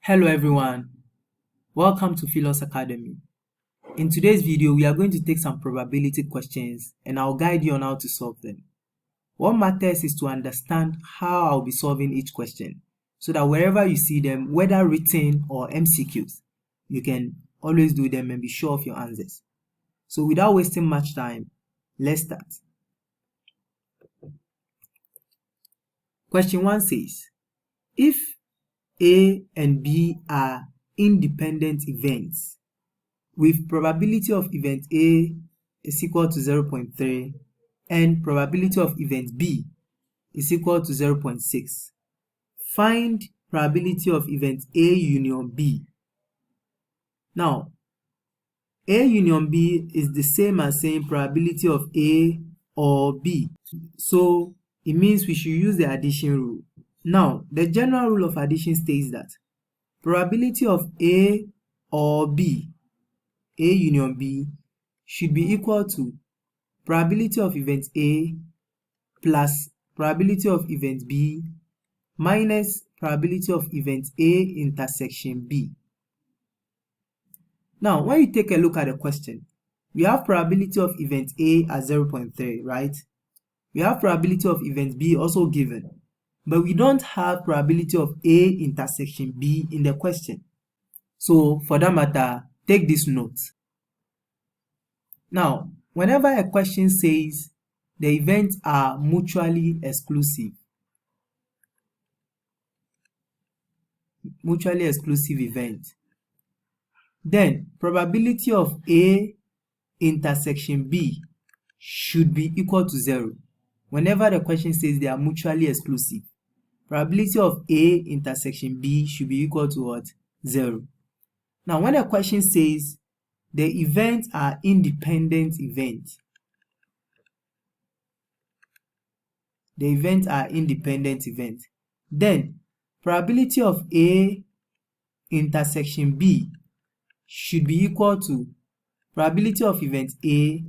Hello everyone, welcome to Philos Academy. In today's video, we are going to take some probability questions and I'll guide you on how to solve them. What matters is to understand how I'll be solving each question so that wherever you see them, whether written or MCQs, you can always do them and be sure of your answers. So without wasting much time, let's start. Question 1 says, if A and B are independent events with probability of event A is equal to 0.3 and probability of event B is equal to 0.6. Find probability of event A union B. Now, A union B is the same as saying probability of A or B. So it means we should use the addition rule. Now, the general rule of addition states that probability of A or B, A union B, should be equal to probability of event A plus probability of event B minus probability of event A intersection B. Now, when you take a look at the question, we have probability of event A at 0.3, right? We have probability of event B also given, but we don't have probability of A intersection B in the question. So, for that matter, take this note. Now, whenever a question says the events are mutually exclusive event, then probability of A intersection B should be equal to 0. Whenever the question says they are mutually exclusive, probability of A intersection B should be equal to what? 0. Now, when a question says the events are independent events, then probability of A intersection B should be equal to probability of event A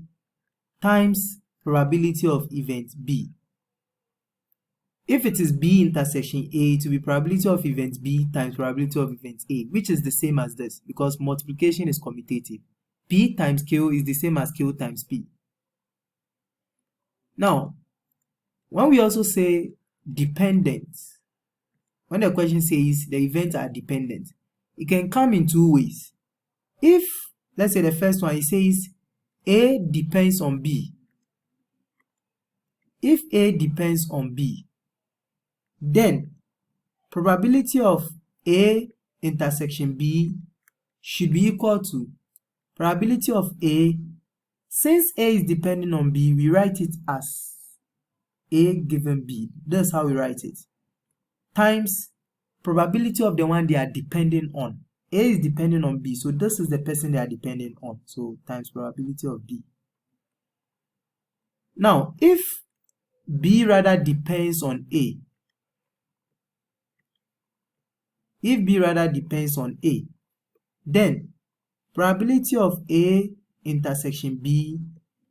times probability of event B. If it is B intersection A, it will be probability of event B times probability of event A, which is the same as this because multiplication is commutative. P times Q is the same as Q times P. Now, when we also say dependent, when the question says the events are dependent, it can come in two ways. If, let's say the first one, it says A depends on B. If A depends on B, then probability of A intersection B should be equal to probability of A. Since A is depending on B, we write it as A given B. That's how we write it. Times probability of the one they are depending on. A is depending on B, so this is the person they are depending on. So times probability of B. Now, if B rather depends on A, then probability of A intersection B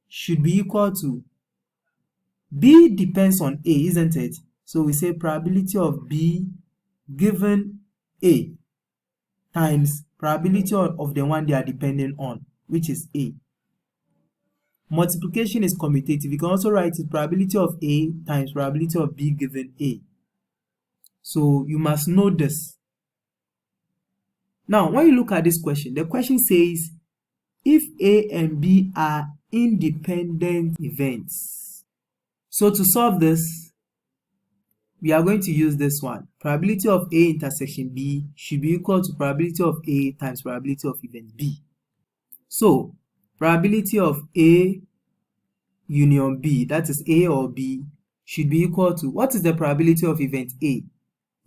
should be equal to B depends on A, isn't it? So we say probability of B given A times probability of the one they are dependent on, which is A. Multiplication is commutative. You can also write it probability of A times probability of B given A. So you must know this. Now, when you look at this question, the question says, if A and B are independent events. So to solve this, we are going to use this one. Probability of A intersection B should be equal to probability of A times probability of event B. So, probability of A union B, that is A or B, should be equal to, what is the probability of event A?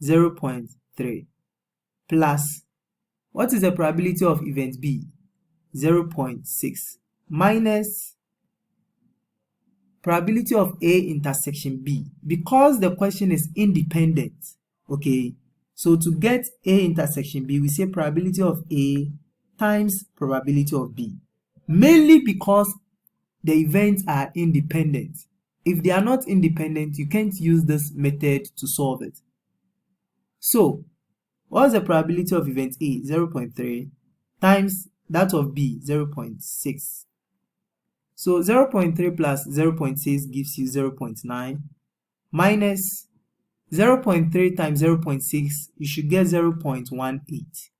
0.3 plus, what is the probability of event B? 0.6 minus probability of A intersection B. Because the question is independent, okay, so to get A intersection B, we say probability of A times probability of B. Mainly because the events are independent. If they are not independent, you can't use this method to solve it. So, What's the probability of event A? 0.3 times that of B, 0.6. So 0.3 plus 0.6 gives you 0.9 minus 0.3 times 0.6, you should get 0.18.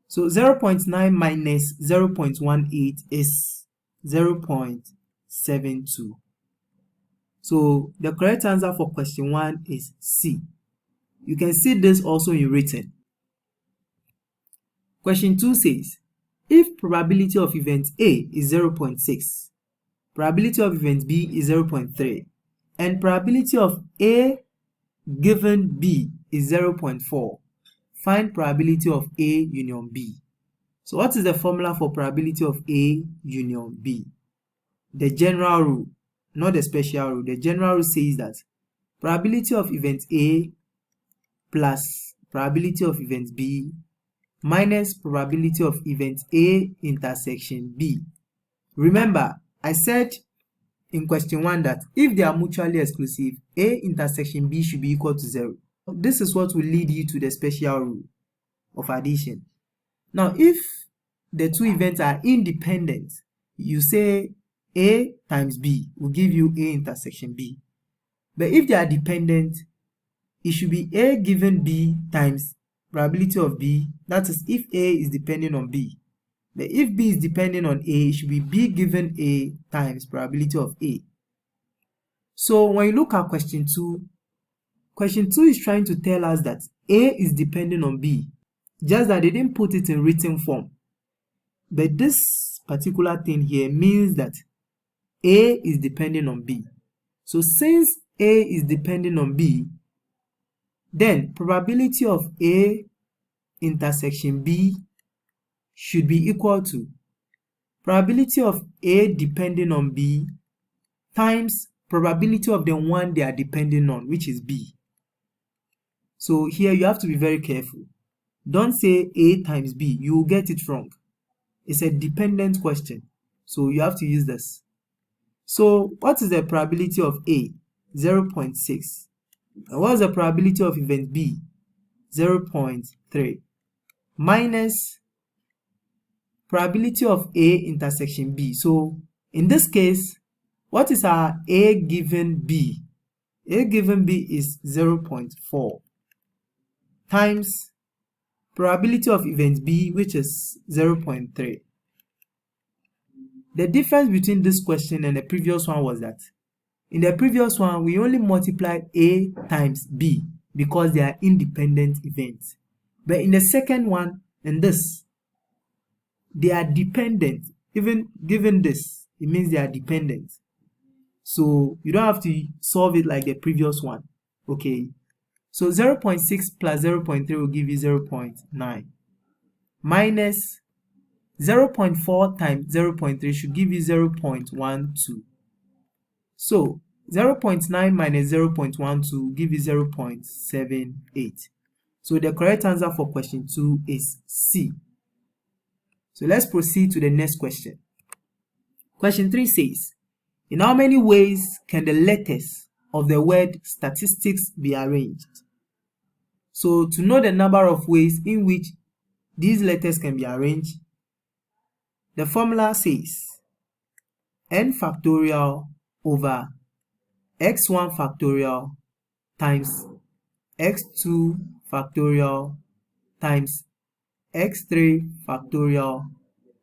So 0.9 minus 0.18 is 0.72. So the correct answer for question 1 is C. You can see this also in written. Question 2 says, if probability of event A is 0.6, probability of event B is 0.3, and probability of A given B is 0.4, find probability of A union B. So what is the formula for probability of A union B? The general rule, not the special rule. The general rule says that probability of event A plus probability of event B minus probability of event A intersection B. Remember, I said in question 1 that if they are mutually exclusive, A intersection B should be equal to 0. This is what will lead you to the special rule of addition. Now, if the two events are independent, you say A times B will give you A intersection B. But if they are dependent, it should be A given B times probability of B. That is, if A is depending on B. But if B is depending on A, it should be B given A times probability of A. So when you look at question 2 is trying to tell us that A is depending on B, just that they didn't put it in written form. But this particular thing here means that A is depending on B. So since A is depending on B, then probability of A intersection B should be equal to probability of A depending on B times probability of the one they are depending on, which is B. So here you have to be very careful. Don't say A times B, you will get it wrong. It's a dependent question, so you have to use this. So what is the probability of A? 0.6. And what is the probability of event B? 0.3 minus probability of A intersection B. So in this case, what is our A given B? A given B is 0.4 times probability of event B, which is 0.3. The difference between this question and the previous one was that in the previous one, we only multiplied A times B because they are independent events. But in the second one, and this, they are dependent. Even given this, it means they are dependent. So you don't have to solve it like the previous one. Okay. So 0.6 plus 0.3 will give you 0.9 minus 0.4 times 0.3 should give you 0.12. So 0.9 minus 0.12 will give you 0.78. So the correct answer for question 2 is C. So let's proceed to the next question. Question 3 says, in how many ways can the letters of the word statistics be arranged? So to know the number of ways in which these letters can be arranged, the formula says n factorial over x1 factorial times x2 factorial times x3 factorial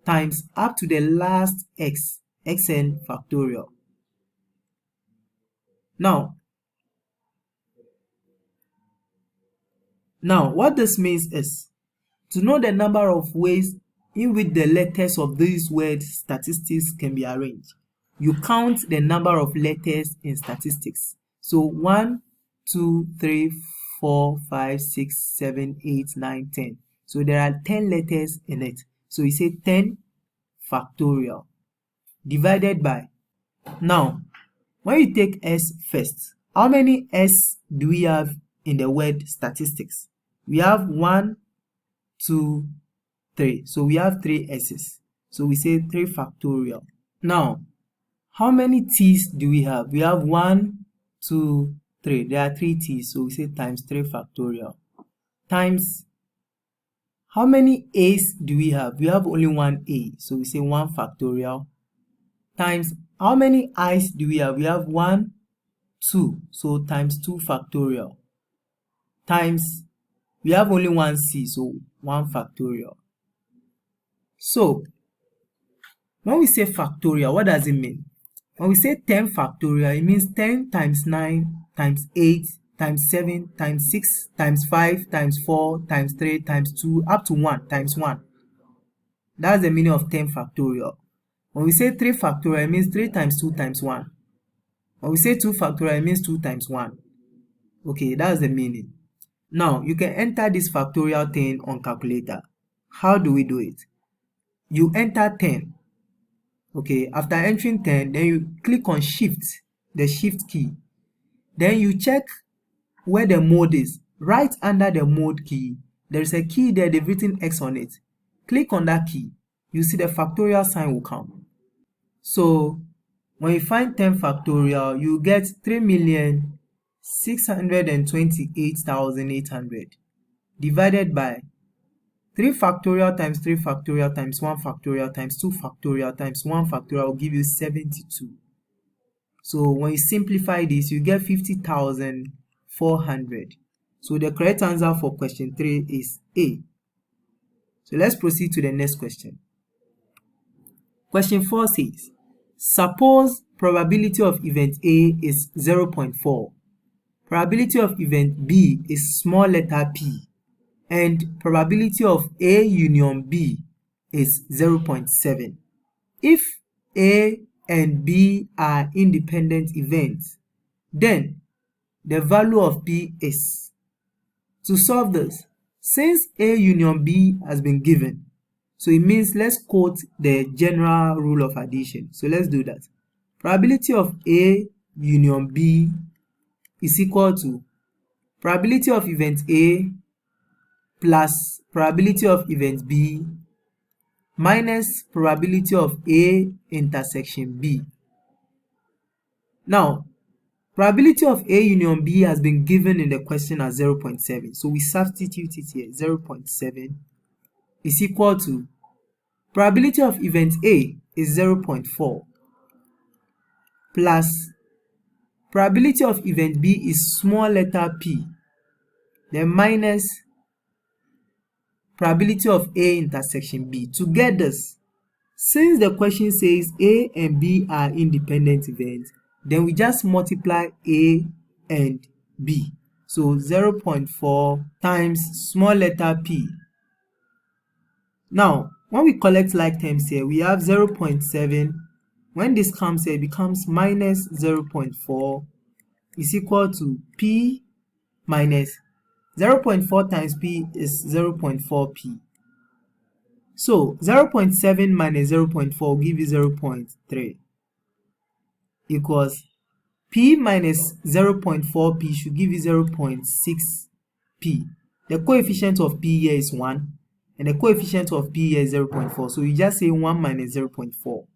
times up to the last x, xn factorial. Now what this means is to know the number of ways in which the letters of these words statistics can be arranged. You count the number of letters in statistics. So 1, 2, 3, 4, 5, 6, 7, 8, 9, 10. So there are 10 letters in it. So you say 10 factorial divided by. Now, when you take S first, how many S do we have in the word statistics? We have 1, 2, 3. So we have 3 S's. So we say 3 factorial. Now, how many T's do we have? We have 1, 2, 3. There are 3 T's. So we say times 3 factorial. times how many a's do we have? We have only one a, so we say 1 factorial times how many i's do we have? We have 1, 2, so times 2 factorial times we have only one c, so 1 factorial. So when we say factorial, what does it mean? When we say 10 factorial, it means 10 times 9 times 8 times 7 times 6 times 5 times 4 times 3 times 2 up to 1 times 1. That's the meaning of 10 factorial. When we say 3 factorial, it means 3 times 2 times 1. When we say 2 factorial, it means 2 times 1. Okay, that's the meaning. Now, you can enter this factorial thing on calculator. How do we do it? You enter 10. Okay, after entering 10, then you click on shift, the shift key. Then you check where the mode is. Right under the mode key, there is a key there, they've written X on it. Click on that key. You see the factorial sign will come. So when you find 10 factorial, you get 3,628,800 divided by 3 factorial times 3 factorial times 1 factorial times 2 factorial times 1 factorial will give you 72. So when you simplify this, you get 50,400. So the correct answer for question 3 is A. So let's proceed to the next question. Question 4 says, suppose probability of event A is 0.4, probability of event B is small letter p, and probability of A union B is 0.7. If A and B are independent events, then the value of P is. To solve this, since A union B has been given, so it means let's quote the general rule of addition. So let's do that. Probability of A union B is equal to probability of event A plus probability of event B minus probability of A intersection B. Now, probability of A union B has been given in the question as 0.7. So we substitute it here. 0.7 is equal to probability of event A is 0.4 plus probability of event B is small letter p, then minus probability of A intersection B. To get this, since the question says A and B are independent events, then we just multiply A and B. So 0.4 times small letter p. Now, when we collect like terms here, we have 0.7. When this comes here, it becomes minus 0.4 is equal to p minus 0.4 times p is 0.4p. So 0.7 minus 0.4 will give you 0.3 equals p minus 0.4p should give you 0.6p. The coefficient of p here is 1 and the coefficient of p here is 0.4. So you just say 1 minus 0.4.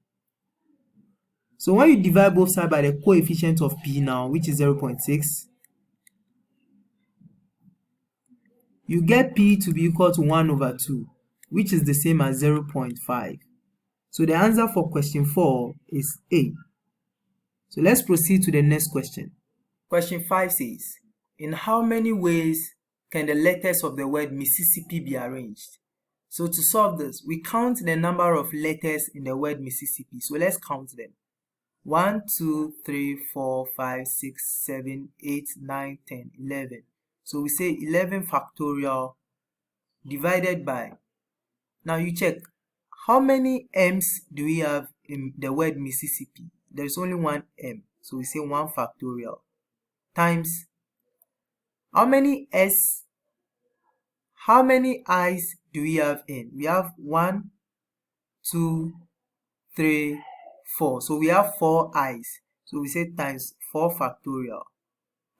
So when you divide both sides by the coefficient of p now, which is 0.6, you get p to be equal to 1 over 2, which is the same as 0.5. So the answer for question 4 is A. So let's proceed to the next question. Question 5 says, in how many ways can the letters of the word Mississippi be arranged? So to solve this, we count the number of letters in the word Mississippi. So let's count them. 1, 2, 3, 4, 5, 6, 7, 8, 9, 10, 11. So we say 11 factorial divided by. Now you check, how many M's do we have in the word Mississippi? There's only one M. So we say 1 factorial times how many S, how many I's do we have in? We have 1, 2, 3, 4. So we have 4 I's. So we say times 4 factorial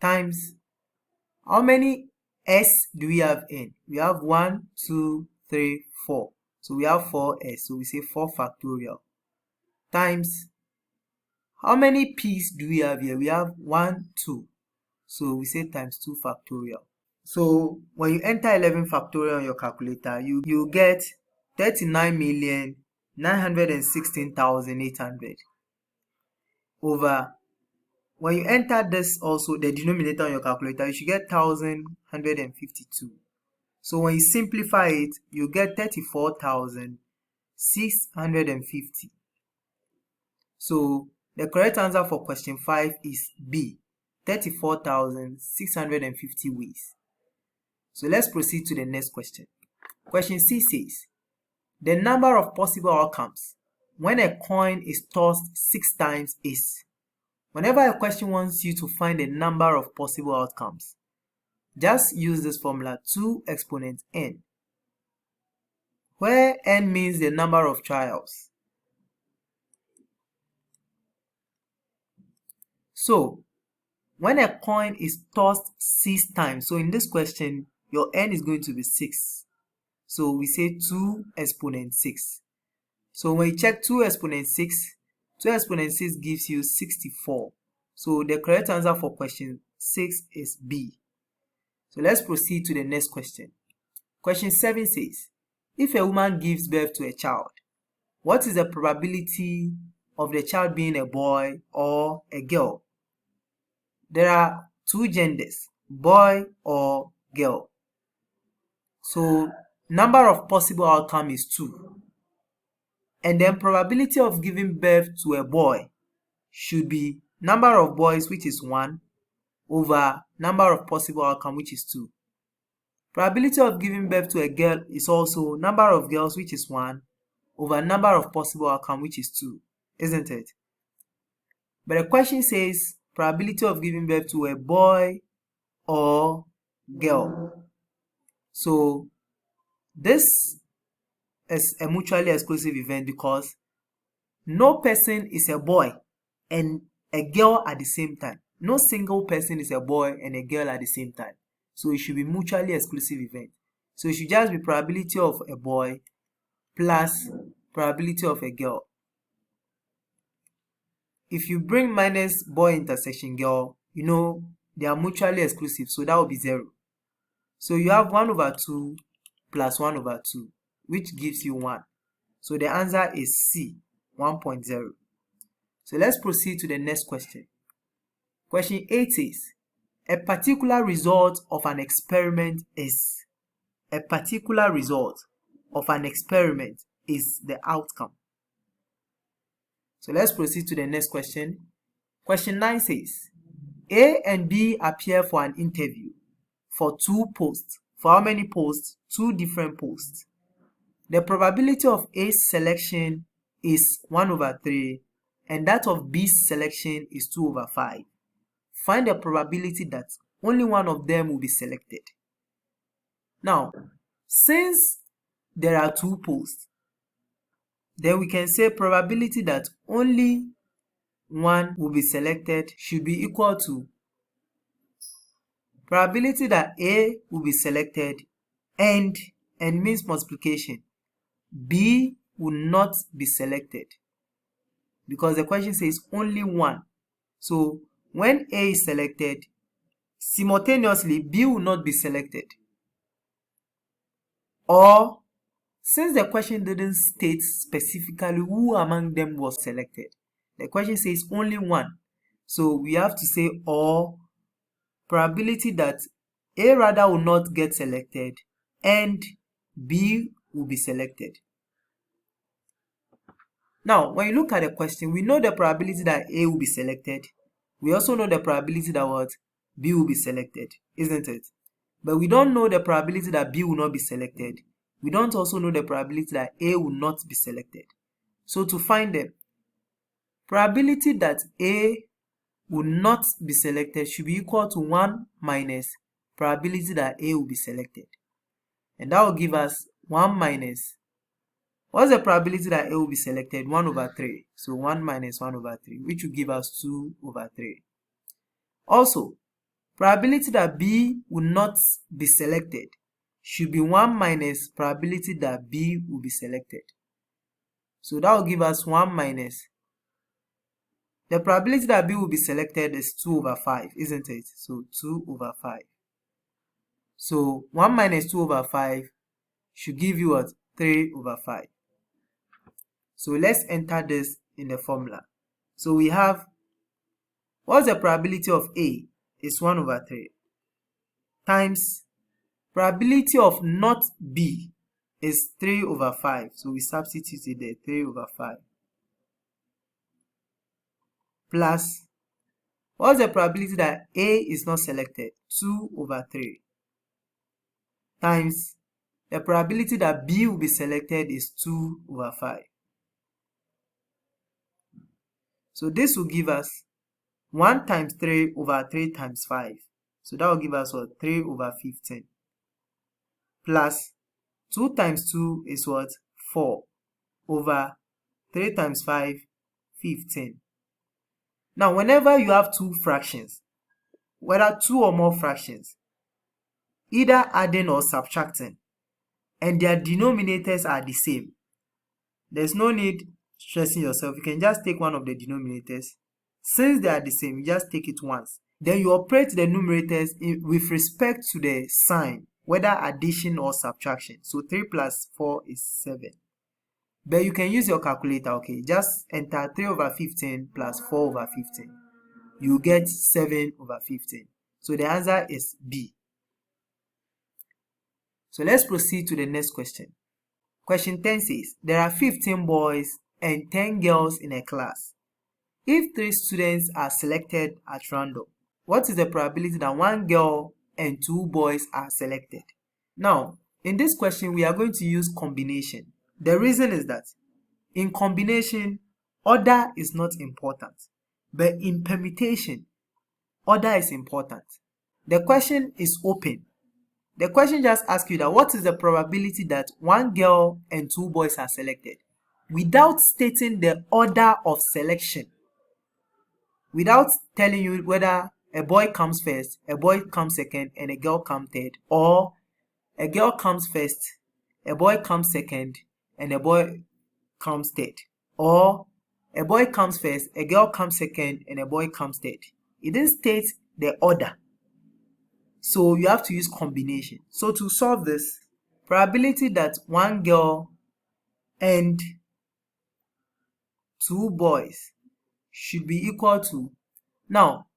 times how many S do we have in? We have 1, 2, 3, 4. So we have 4S. So we say 4 factorial times how many P's do we have here? We have 1, 2. So we say times 2 factorial. So when you enter 11 factorial on your calculator, you get 39,916,800 over, when you enter this also, the denominator on your calculator, you should get 1,152. So when you simplify it, you get 34,650. So the correct answer for question 5 is B, 34,650 ways. So let's proceed to the next question. Question C says, the number of possible outcomes when a coin is tossed 6 times is. Whenever a question wants you to find the number of possible outcomes, just use this formula, 2 exponent n, where n means the number of trials. So when a coin is tossed 6 times, so in this question, your n is going to be 6. So we say 2 exponent 6. So when you check 2 exponent 6, 2 exponent 6 gives you 64. So the correct answer for question 6 is B. So let's proceed to the next question. Question 7 says, if a woman gives birth to a child, what is the probability of the child being a boy or a girl? There are 2 genders, boy or girl. So number of possible outcomes is 2. And then probability of giving birth to a boy should be number of boys, which is 1, over number of possible outcomes, which is 2. Probability of giving birth to a girl is also number of girls, which is 1, over number of possible outcomes, which is 2, isn't it? But the question says probability of giving birth to a boy or girl. So this is a mutually exclusive event because no person is a boy and a girl at the same time. No single person is a boy and a girl at the same time. So it should be mutually exclusive event. So it should just be probability of a boy plus probability of a girl. If you bring minus boy intersection girl, you know they are mutually exclusive, so that will be 0. So you have 1 over 2 plus 1 over 2, which gives you 1. So the answer is C, 1.0. So let's proceed to the next question. Question 8 says, a particular result of an experiment is. A particular result of an experiment is the outcome. So let's proceed to the next question. Question 9 says, A and B appear for an interview for 2 posts. For how many posts? 2 different posts. The probability of A's selection is 1 over 3 and that of B's selection is 2 over 5. Find the probability that only one of them will be selected. Now, since there are 2 posts, then we can say probability that only one will be selected should be equal to probability that A will be selected and means multiplication. B will not be selected because the question says only one. So when A is selected, simultaneously B will not be selected. Or since the question didn't state specifically who among them was selected, the question says only one. So we have to say or probability that A rather will not get selected and B will be selected. Now, when you look at the question, we know the probability that A will be selected. We also know the probability that what B will be selected, isn't it? But we don't know the probability that B will not be selected. We don't also know the probability that A will not be selected. So to find them, probability that A will not be selected should be equal to 1 minus probability that A will be selected. And that will give us 1 minus, what's the probability that A will be selected? 1 over 3. So 1 minus 1 over 3, which will give us 2 over 3. Also, probability that B will not be selected should be 1 minus probability that B will be selected. So that will give us 1 minus, the probability that B will be selected is 2 over 5, isn't it? So 2 over 5. So 1 minus 2 over 5 should give you what? 3 over 5. So let's enter this in the formula. So we have, what's the probability of A? Is 1 over 3. Times probability of not B is 3 over 5. So we substitute it there, 3 over 5. Plus, what's the probability that A is not selected? 2 over 3. Times the probability that B will be selected is 2 over 5. So this will give us 1 times 3 over 3 times 5. So that will give us what? 3 over 15. Plus 2 times 2 is what? 4 over 3 times 5, 15. Now, whenever you have two fractions, whether two or more fractions, either adding or subtracting, and their denominators are the same, there's no need stressing yourself. You can just take one of the denominators. Since they are the same, you just take it once. Then you operate the numerators with respect to the sign, whether addition or subtraction. So 3 plus 4 is 7. But you can use your calculator, okay? Just enter 3 over 15 plus 4 over 15. You get 7 over 15. So the answer is B. So let's proceed to the next question. Question 10 says, there are 15 boys and 10 girls in a class. If 3 students are selected at random, what is the probability that 1 girl and 2 boys are selected? Now, in this question, we are going to use combination. The reason is that in combination, order is not important. But in permutation, order is important. The question is open. The question just asks you that what is the probability that 1 girl and 2 boys are selected, without stating the order of selection, without telling you whether a boy comes first, a boy comes second, and a girl comes third, or a girl comes first, a boy comes second, and a boy comes third, or a boy comes first, a girl comes second, and a boy comes third. It didn't state the order. So you have to use combination. So to solve this, probability that 1 girl and 2 boys should be equal to, now,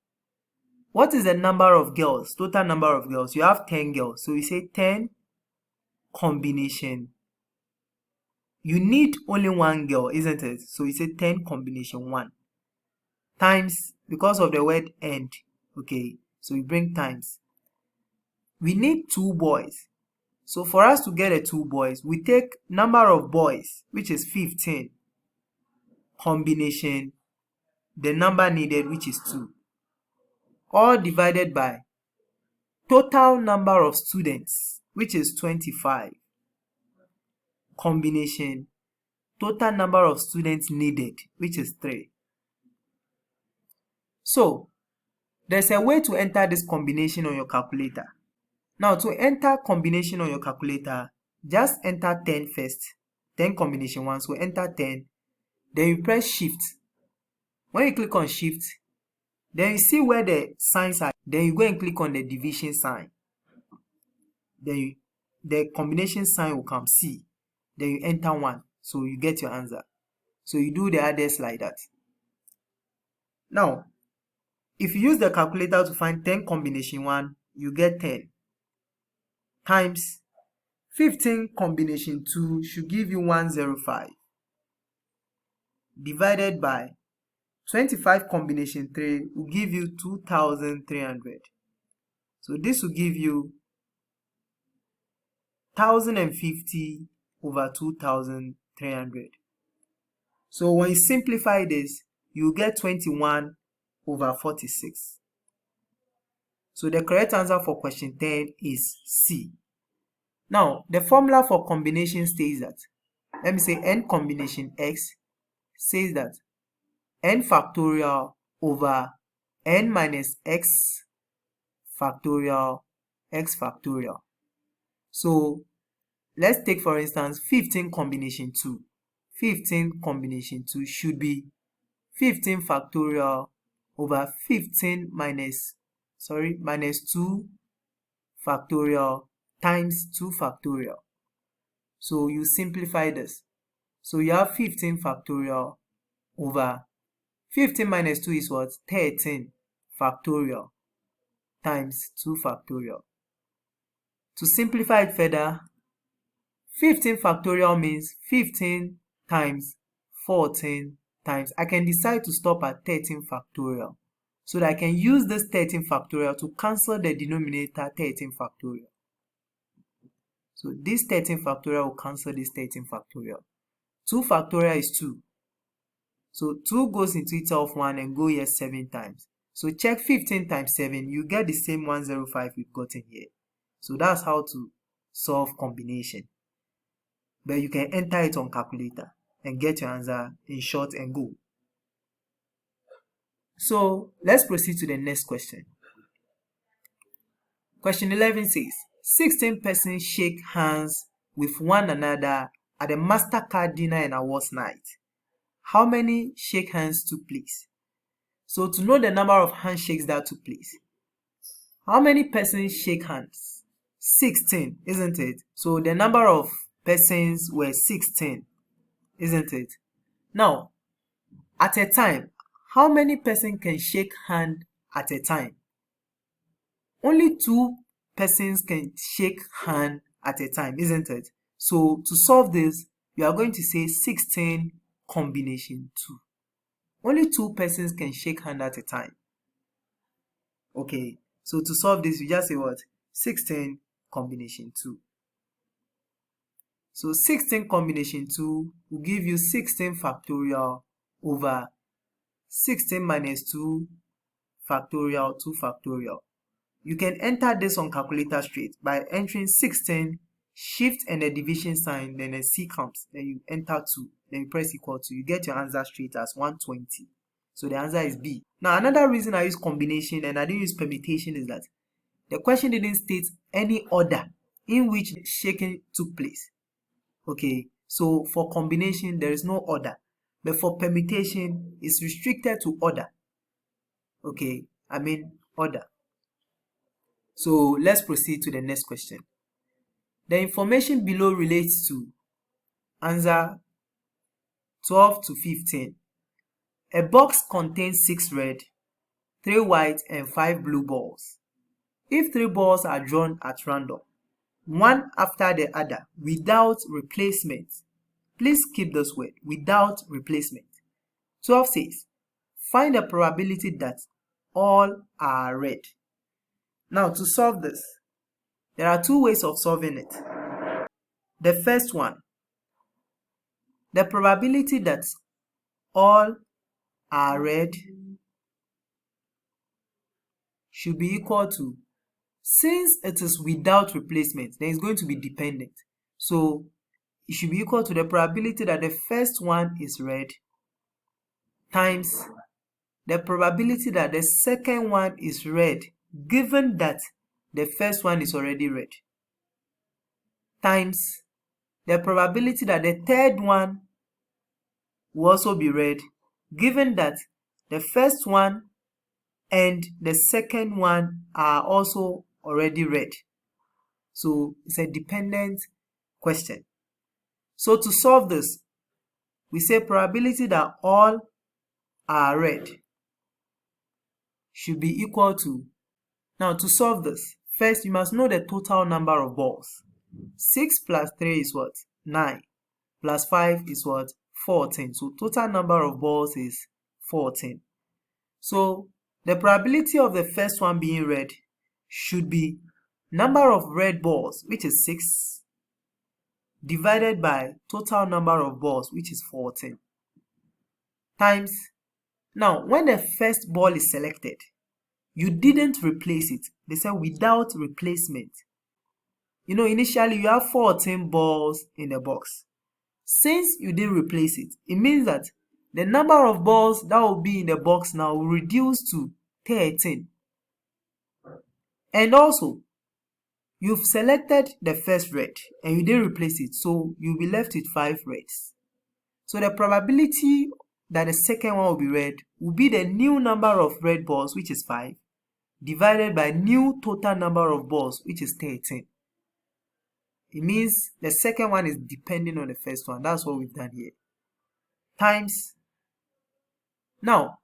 what is the number of girls, total number of girls? You have 10 girls. So we say 10 combination. You need only 1 girl, isn't it? So we say 10 combination 1 times, because of the word and, okay, so we bring times. We need 2 boys. So for us to get a 2 boys, we take number of boys, which is 15, combination, the number needed, which is 2, all divided by total number of students, which is 25, combination, total number of students needed, which is 3. So there's a way to enter this combination on your calculator. Now, to enter combination on your calculator, just enter 10 first. 10 combination 1, so enter 10. Then you press shift. When you click on shift, then you see where the signs are. Then you go and click on the division sign. Then the combination sign will come C. Then you enter 1. So you get your answer. So you do the others like that. Now, if you use the calculator to find 10 combination 1, you get 10 times 15 combination 2 should give you 105, divided by 25 combination 3 will give you 2,300. So this will give you 1,050 over 2,300. So when you simplify this, you get 21 over 46. So the correct answer for question 10 is C. Now, the formula for combination states that, let me say n combination x says that n factorial over n minus x factorial x factorial. So let's take for instance 15 combination 2. 15 combination 2 should be 15 factorial over 15 minus 2 factorial times 2 factorial. So you simplify this. So you have 15 factorial over 15 minus 2 is what? 13 factorial times 2 factorial. To simplify it further, 15 factorial means 15 times 14 times. I can decide to stop at 13 factorial so that I can use this 13 factorial to cancel the denominator 13 factorial. So this 13 factorial will cancel this 13 factorial. 2 factorial is 2. So 2 goes into itself 1 and go here 7 times. So check 15 times 7, you get the same 105 we've gotten here. So that's how to solve combination. But you can enter it on calculator and get your answer in short and go. So let's proceed to the next question. Question 11 says, 16 persons shake hands with one another at the MasterCard dinner and awards night. How many shake hands took place? So to know the number of handshakes that took place, how many persons shake hands? 16, isn't it? So the number of persons were 16, isn't it? Now, at a time, how many persons can shake hand at a time? Only 2 persons can shake hand at a time, isn't it? So to solve this, we are going to say 16 combination 2. Only 2 persons can shake hand at a time. Okay, so to solve this, we just say what? 16 combination 2. So 16 combination 2 will give you 16 factorial over 16 minus 2 factorial 2 factorial. You can enter this on calculator straight by entering 16, shift and the division sign, then a C comes, then you enter 2, then you press equal to, you get your answer straight as 120. So the answer is B. Now another reason I use combination and I didn't use permutation is that the question didn't state any order in which shaking took place. Okay, so for combination there is no order, but for permutation it's restricted to order. Okay, I mean order. So let's proceed to the next question. The information below relates to answer 12 to 15. A box contains 6 red, 3 white and 5 blue balls. If 3 balls are drawn at random, one after the other, without replacement, please keep this word, without replacement. 12 says, find the probability that all are red. Now to solve this, there are 2 ways of solving it. The first one, the probability that all are red should be equal to, since it is without replacement, then it's going to be dependent. So it should be equal to the probability that the first one is red times the probability that the second one is red, given that the first one is already red, times the probability that the third one will also be red, given that the first one and the second one are also already red. So it's a dependent question. So to solve this, we say probability that all are red should be equal to, now to solve this, first you must know the total number of balls. 6 plus 3 is what? 9. Plus 5 is what? 14. So total number of balls is 14. So the probability of the first one being red should be number of red balls, which is 6, divided by total number of balls, which is 14, times, now when the first ball is selected, you didn't replace it. They said without replacement. You know, initially you have 14 balls in the box. Since you didn't replace it, it means that the number of balls that will be in the box now will reduce to 13. And also, you've selected the first red and you didn't replace it, so you'll be left with 5 reds. So the probability that the second one will be red will be the new number of red balls, which is 5, divided by new total number of balls, which is 13. It means the second one is depending on the first one. That's what we've done here. Times. Now,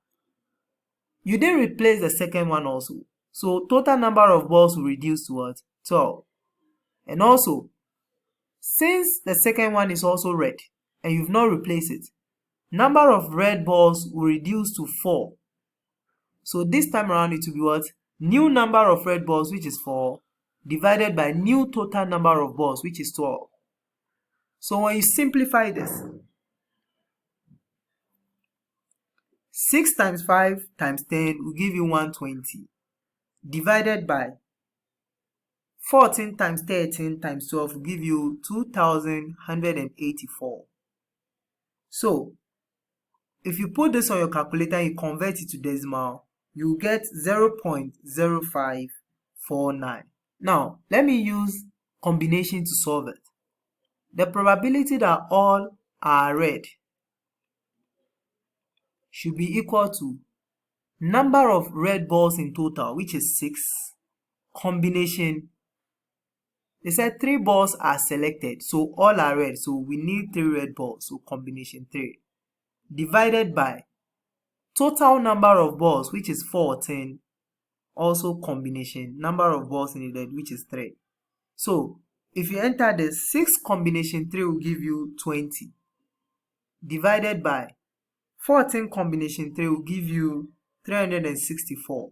you didn't replace the second one also. So total number of balls will reduce to what? 12. And also, since the second one is also red and you've not replaced it, number of red balls will reduce to 4. So this time around it will be what? New number of red balls, which is 4, divided by new total number of balls, which is 12. So when you simplify this, 6 times 5 times 10 will give you 120, divided by 14 times 13 times 12 will give you 2,184. So, if you put this on your calculator and you convert it to decimal, you get 0.0549. Now, let me use combination to solve it. The probability that all are red should be equal to number of red balls in total, which is 6, combination. They said 3 balls are selected, so all are red, so we need 3 red balls, so combination 3, divided by total number of balls, which is 14, also combination, number of balls needed, which is 3. So, if you enter the 6 combination 3 will give you 20, divided by 14 combination 3 will give you 364.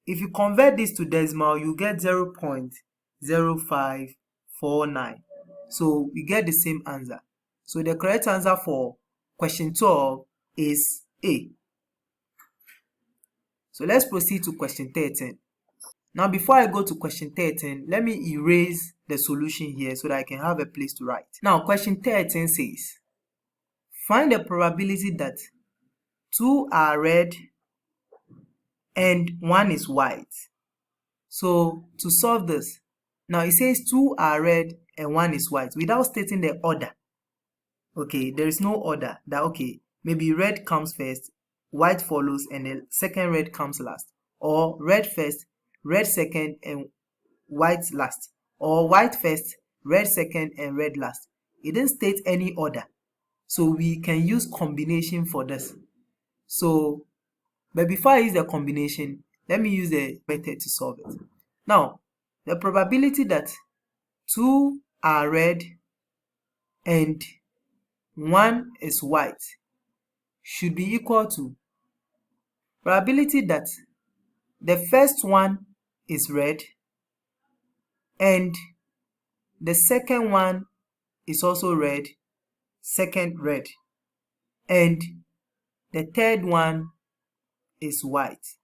If you convert this to decimal, you get 0.0549. So we get the same answer. So the correct answer for question 12 is A. So let's proceed to question 13. Now before I go to question 13, let me erase the solution here so that I can have a place to write. Now question 13 says, find the probability that 2 are red and 1 is white. So to solve this, now it says 2 are red and 1 is white without stating the order. Okay, there is no order that, okay, maybe red comes first, white follows, and the second red comes last. Or red first, red second, and white last. Or white first, red second, and red last. It didn't state any order. So we can use combination for this. So, but before I use the combination, let me use the method to solve it. Now, the probability that 2 are red and 1 is white should be equal to probability that the first one is red and the second one is also red, second red, and the third one is white.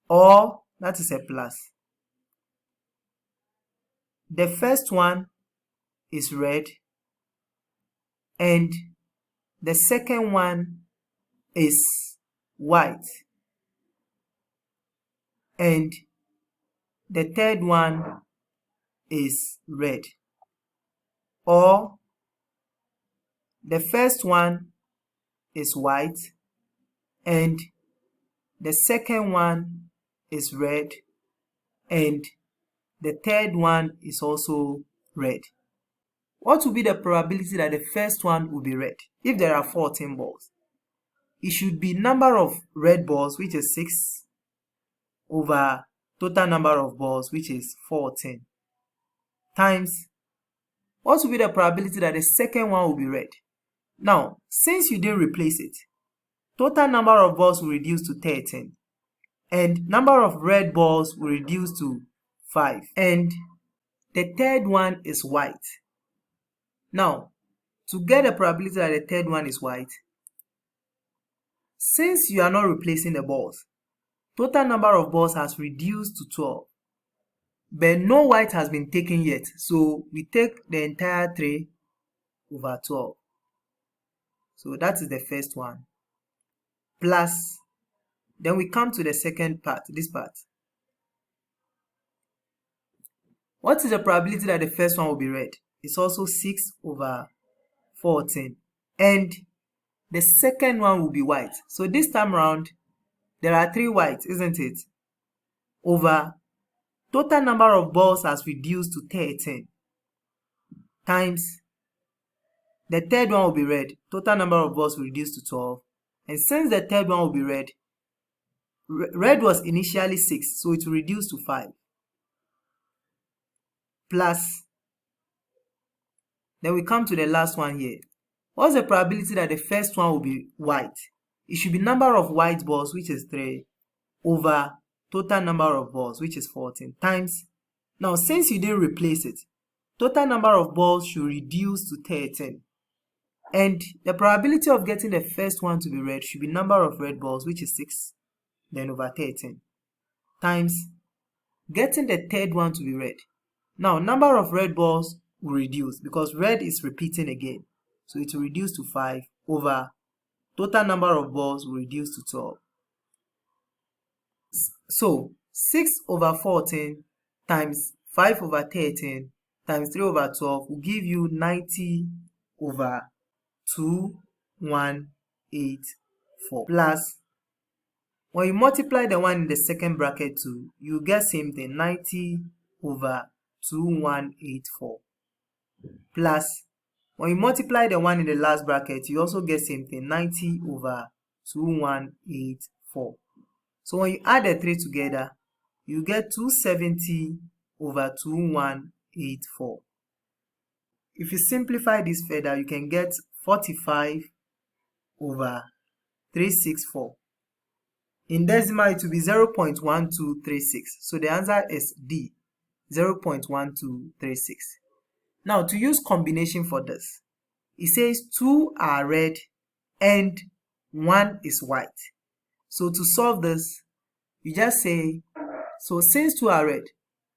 Or, that is a plus. The first one is red and the second one is white and the third one is red. Or the first one is white and the second one is red and the third one is also red. What will be the probability that the first one will be red? If there are 14 balls, it should be number of red balls, which is 6, over total number of balls, which is 14, times what will be the probability that the second one will be red? Now, since you didn't replace it, total number of balls will reduce to 13, and number of red balls will reduce to 5, and the third one is white. Now, to get the probability that the third one is white, since you are not replacing the balls, total number of balls has reduced to 12, but no white has been taken yet, so we take the entire 3 over 12. So that is the first one. Plus, then we come to the second part, this part. What is the probability that the first one will be red? It's also 6 over 14. And the second one will be white. So this time around, there are 3 whites, isn't it? Over total number of balls has reduced to 13 times the third one will be red. Total number of balls will reduce to 12. And since the third one will be red, red was initially 6, so it will reduce to 5. Plus, then we come to the last one here. What's the probability that the first one will be white? It should be number of white balls, which is 3, over total number of balls, which is 14, times. Now, since you didn't replace it, total number of balls should reduce to 13. And the probability of getting the first one to be red should be number of red balls, which is 6, then over 13, times getting the third one to be red. Now, number of red balls will reduce because red is repeating again. So it will reduce to 5 over total number of balls will reduce to 12. So 6 over 14 times 5 over 13 times 3 over 12 will give you 90 over 2184. Plus, when you multiply the one in the second bracket too, you get same thing, 90 over 2184. Plus, when you multiply the one in the last bracket, you also get same thing, 90 over 2184. So when you add the 3 together, you get 270 over 2184. If you simplify this further, you can get 45 over 364. In decimal, it will be 0.1236. So the answer is D, 0.1236. Now, to use combination for this, it says 2 are red and 1 is white. So to solve this, you just say, so since 2 are red,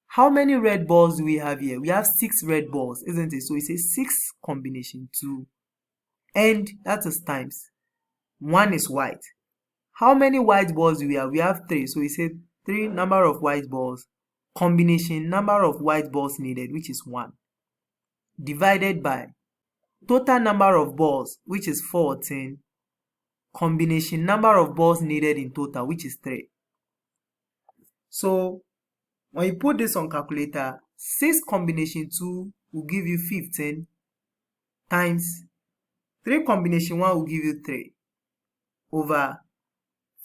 how many red balls do we have here? We have 6 red balls, isn't it? So it says 6 combination 2, and that is times 1 is white. How many white balls do we have? We have 3, so we say 3 number of white balls, combination number of white balls needed, which is 1, divided by total number of balls, which is 14, combination number of balls needed in total, which is 3. So when you put this on calculator, 6 combination 2 will give you 15 times 3 combination 1 will give you 3 over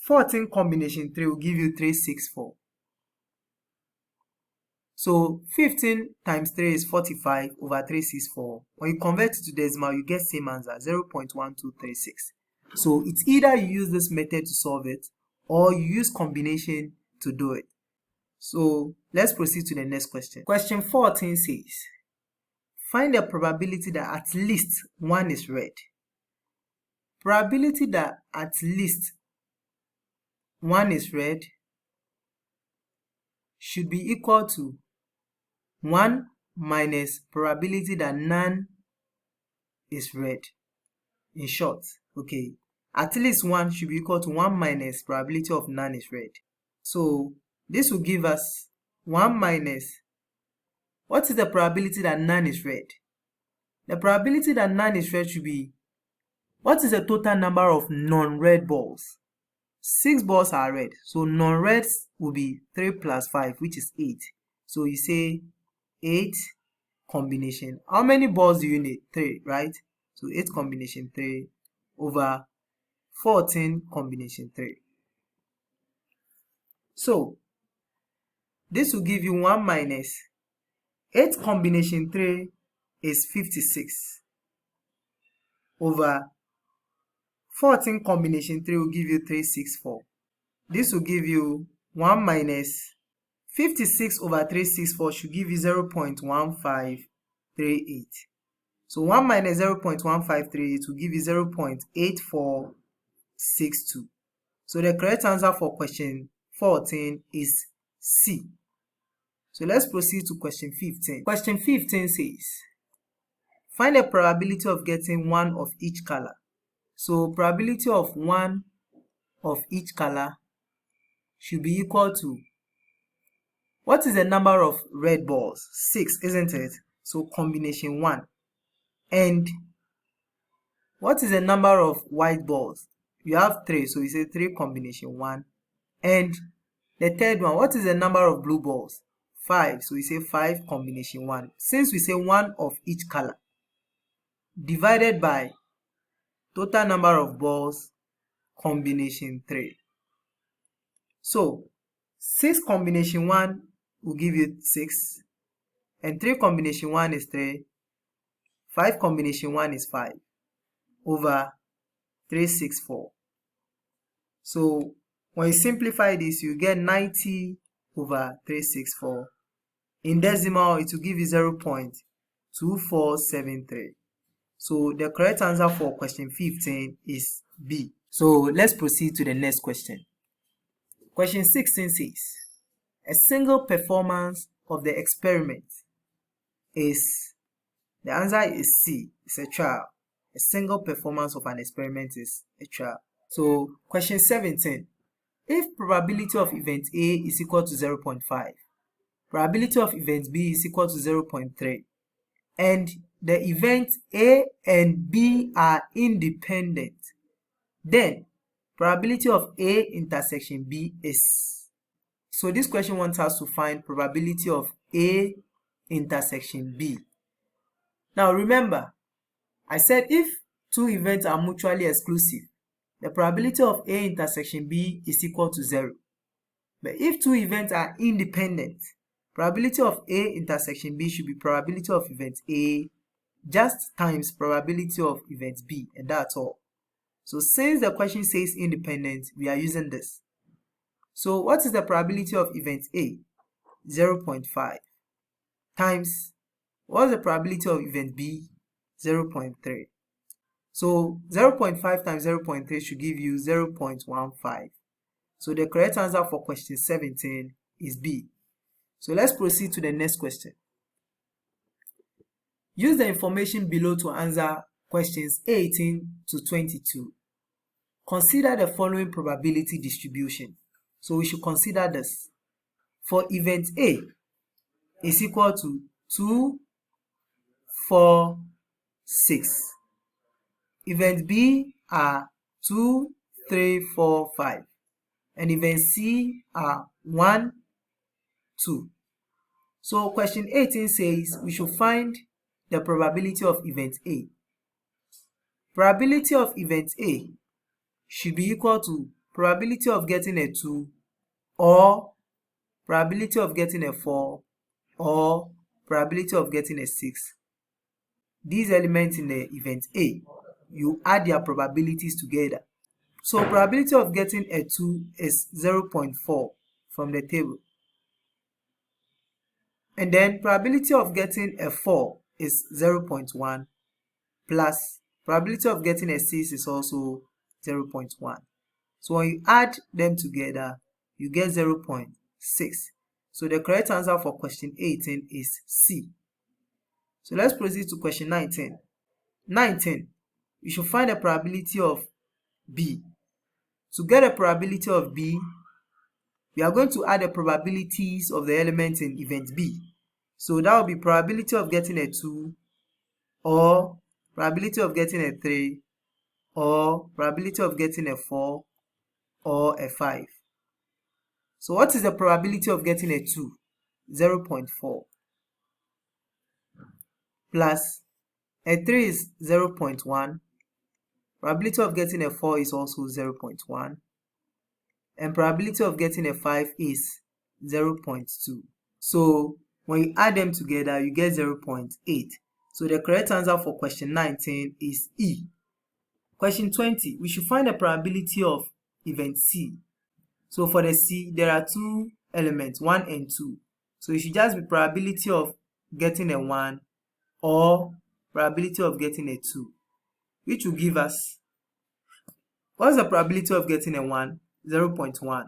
14 combination 3 will give you 364. So 15 times 3 is 45 over 364. When you convert it to decimal, you get same answer, 0.1236. So it's either you use this method to solve it or you use combination to do it. So let's proceed to the next question. Question 14 says, find the probability that at least 1 is red. Probability that at least 1 is red should be equal to 1 minus probability that none is red. In short, okay, at least 1 should be equal to 1 minus probability of none is red. So this will give us 1 minus, what is the probability that none is red? The probability that none is red should be, what is the total number of non-red balls? 6 balls are red, so non-reds will be 3 plus 5, which is 8. So you say 8 combination. How many balls do you need? 3, right? So 8 combination 3 over 14 combination 3. So this will give you 1 minus 8 combination 3 is 56 over 14 combination 3 will give you 364. This will give you 1 minus 56 over 364 should give you 0.1538. So 1 minus 0.1538 will give you 0.8462. So the correct answer for question 14 is C. So let's proceed to question 15. Question 15 says, find the probability of getting 1 of each color. So probability of 1 of each color should be equal to, what is the number of red balls? 6, isn't it? So combination 1. And what is the number of white balls? You have 3, so you say 3 combination 1 And the third one, what is the number of blue balls? 5. So we say 5 combination 1. Since we say 1 of each color, divided by total number of balls combination 3. So 6 combination 1 will give you 6, and 3 combination 1 is 3, 5 combination 1 is 5 over 364. So when you simplify this, you get 90 over 364. In decimal, it will give you 0.2473. So the correct answer for question 15 is B. So let's proceed to the next question. Question 16 says, a single performance of the experiment is, the answer is C, it's a trial. A single performance of an experiment is a trial. So question 17, if probability of event A is equal to 0.5, probability of event B is equal to 0.3, and the events A and B are independent, then probability of A intersection B is. So this question wants us to find probability of A intersection B. Now remember, I said if two events are mutually exclusive, the probability of A intersection B is equal to 0. But if two events are independent, probability of A intersection B should be probability of event A just times probability of event B, and that's all. So since the question says independent, we are using this. So what is the probability of event A? 0.5 times, what is the probability of event B? 0.3. So 0.5 times 0.3 should give you 0.15. So the correct answer for question 17 is B. So let's proceed to the next question. Use the information below to answer questions 18 to 22. Consider the following probability distribution. So we should consider this. For event A is equal to 2, 4, 6. Event B are 2, 3, 4, 5. And event C are 1, 2. So question 18 says we should find the probability of event A. Probability of event A should be equal to probability of getting a 2 or probability of getting a 4 or probability of getting a 6. These elements in the event A, you add their probabilities together. So probability of getting a 2 is 0.4 from the table. And then probability of getting a 4 is 0.1 plus probability of getting a 6 is also 0.1. So when you add them together, you get 0.6. So the correct answer for question 18 is C. So let's proceed to question 19. 19, we should find the probability of B. To get a probability of B, we are going to add the probabilities of the elements in event B. So that will be probability of getting a 2 or probability of getting a 3 or probability of getting a 4 or a 5. So what is the probability of getting a 2? 0.4 plus a 3 is 0.1. Probability of getting a 4 is also 0.1. And probability of getting a 5 is 0.2. So when you add them together, you get 0.8. So the correct answer for question 19 is E. Question 20, we should find the probability of event C. So for the C, there are two elements, 1 and 2. So it should just be probability of getting a 1 or probability of getting a 2, which will give us, what's the probability of getting a 1? 0.1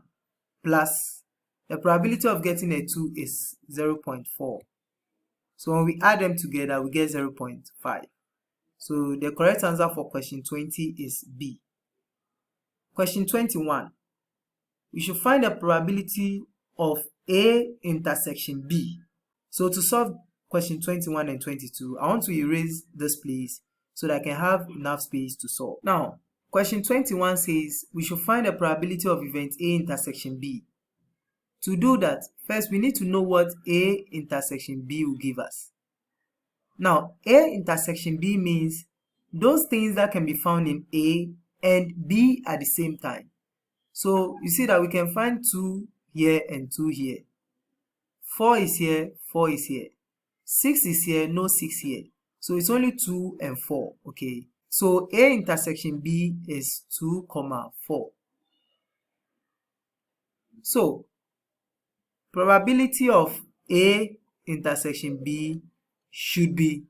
plus the probability of getting a 2 is 0.4. So when we add them together, we get 0.5. So the correct answer for question 20 is B. Question 21. We should find the probability of A intersection B. So to solve question 21 and 22, I want to erase this place so that I can have enough space to solve. Now, Question 21 says we should find the probability of event A intersection B. To do that, first we need to know what A intersection B will give us. Now, A intersection B means those things that can be found in A and B at the same time. So you see that we can find 2 here and 2 here. 4 is here, 4 is here. 6 is here, no 6 here. So it's only 2 and 4, okay? So A intersection B is 2, 4. So probability of A intersection B should be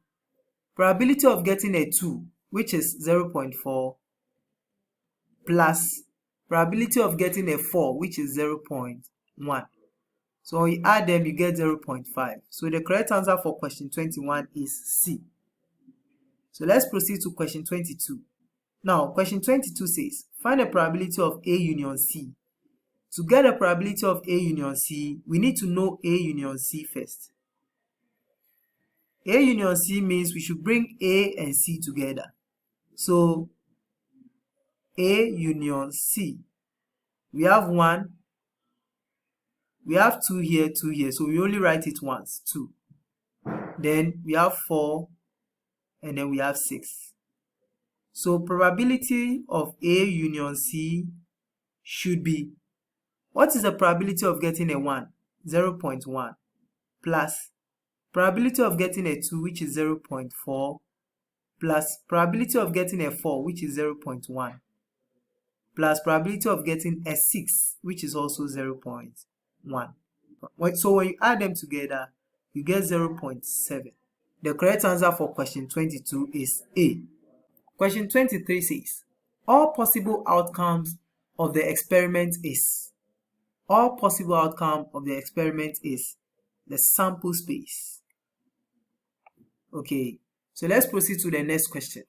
probability of getting a 2, which is 0.4, plus probability of getting a 4, which is 0.1. So when you add them, you get 0.5. So the correct answer for question 21 is C. So let's proceed to question 22. Now, question 22 says, find the probability of A union C. To get the probability of A union C, we need to know A union C first. A union C means we should bring A and C together. So, A union C. We have 1, we have 2 here, 2 here. So we only write it once, 2. Then we have 4, and then we have 6. So probability of A union C should be, what is the probability of getting a 1? 0.1 plus probability of getting a 2, which is 0.4, plus probability of getting a 4, which is 0.1, plus probability of getting a 6, which is also 0.1. So when you add them together, you get 0.7. The correct answer for question 22 is A. Question 23 says, all possible outcomes of the experiment is. All possible outcome of the experiment is the sample space. Okay, so let's proceed to the next question.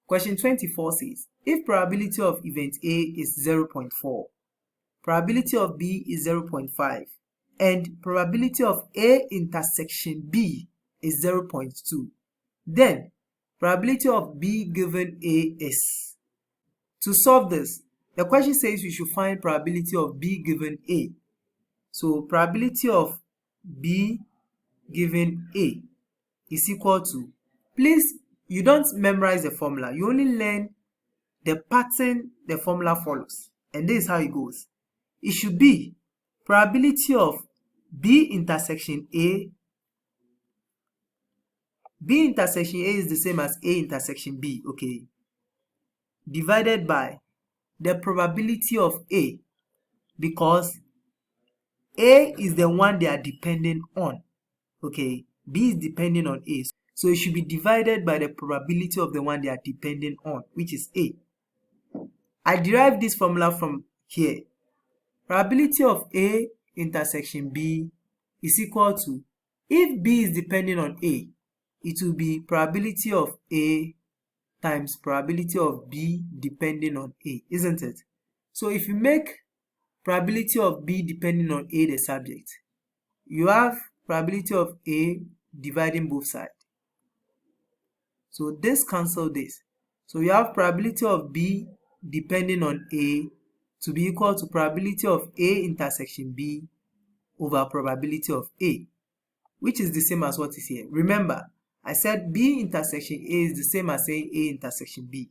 Question 24 says, if probability of event A is 0.4, probability of B is 0.5, and probability of A intersection B is 0.2, then probability of B given A is. To solve this, the question says we should find probability of B given A. So probability of B given A is equal to, please, you don't memorize the formula, you only learn the pattern the formula follows, and this is how it goes. It should be probability of B intersection A. B intersection A is the same as A intersection B, okay, divided by the probability of A, because A is the one they are dependent on, okay, B is depending on A, so it should be divided by the probability of the one they are dependent on, which is A. I derived this formula from here. Probability of A intersection B is equal to, if B is depending on A, it will be probability of A times probability of B depending on A, isn't it? So if you make probability of B depending on A the subject, you have probability of A dividing both sides. So this cancels this. So you have probability of B depending on A to be equal to probability of A intersection B over probability of A, which is the same as what is here. Remember, I said B intersection A is the same as saying A intersection B.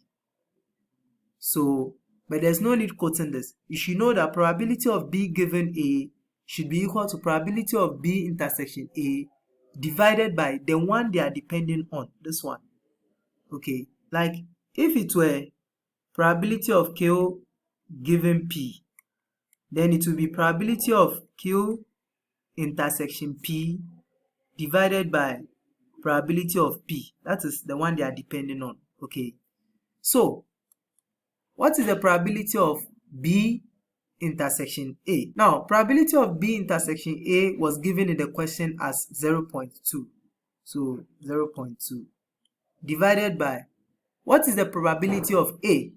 So, but there's no need quoting this. You should know that probability of B given A should be equal to probability of B intersection A divided by the one they are depending on, this one. Okay, like if it were probability of Q given P, then it will be probability of Q intersection P divided by probability of P. That is the one they are depending on. Okay, so what is the probability of B intersection A? Now, probability of B intersection A was given in the question as 0.2. So 0.2 divided by, what is the probability of A?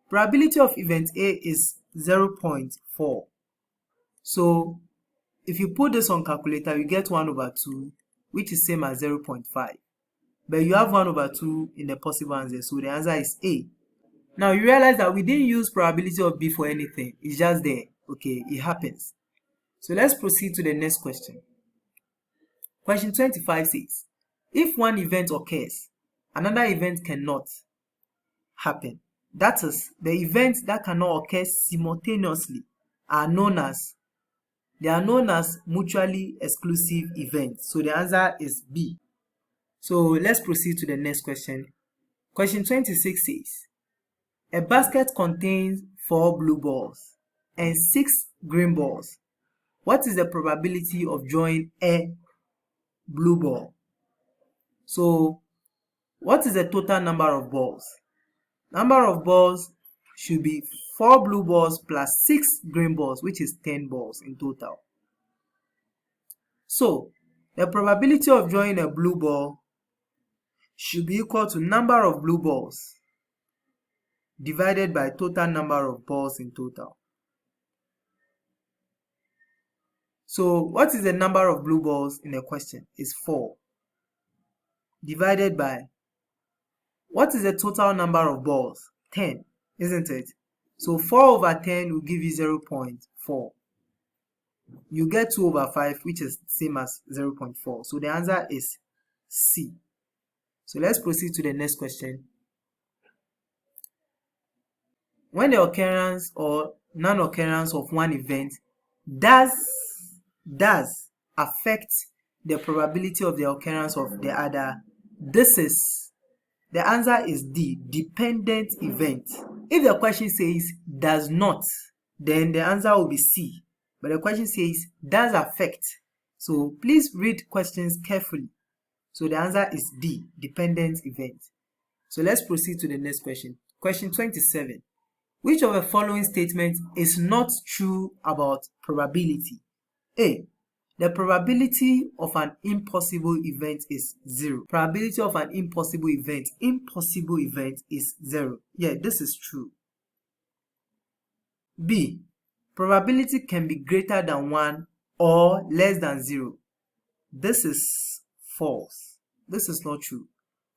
Probability of event A is 0.4. So if you put this on calculator, you get 1 over 2, which is same as 0.5. But you have 1 over 2 in the possible answer, so the answer is A. Now you realize that we didn't use probability of B for anything. It's just there. Okay, it happens. So let's proceed to the next question. Question 25 says, if one event occurs, another event cannot happen. That is, the events that cannot occur simultaneously are known as mutually exclusive events. So the answer is B. So let's proceed to the next question. Question 26 says, a basket contains 4 blue balls and 6 green balls. What is the probability of drawing a blue ball? So what is the total number of balls? Number of balls should be 4 blue balls plus 6 green balls, which is 10 balls in total. So the probability of drawing a blue ball should be equal to number of blue balls divided by total number of balls in total. So what is the number of blue balls in the question? It's 4 divided by, what is the total number of balls? 10, isn't it? So 4 over 10 will give you 0.4. You get 2 over 5, which is same as 0.4. So the answer is C. So let's proceed to the next question. When the occurrence or non-occurrence of one event does affect the probability of the occurrence of the other, the answer is D, dependent event. If the question says does not, then the answer will be C. But the question says does affect. So please read questions carefully. So the answer is D, dependent event. So let's proceed to the next question. Question 27. Which of the following statements is not true about probability? A. The probability of an impossible event is 0. Probability of an impossible event is 0. Yeah, this is true. B. Probability can be greater than 1 or less than 0. This is false. This is not true.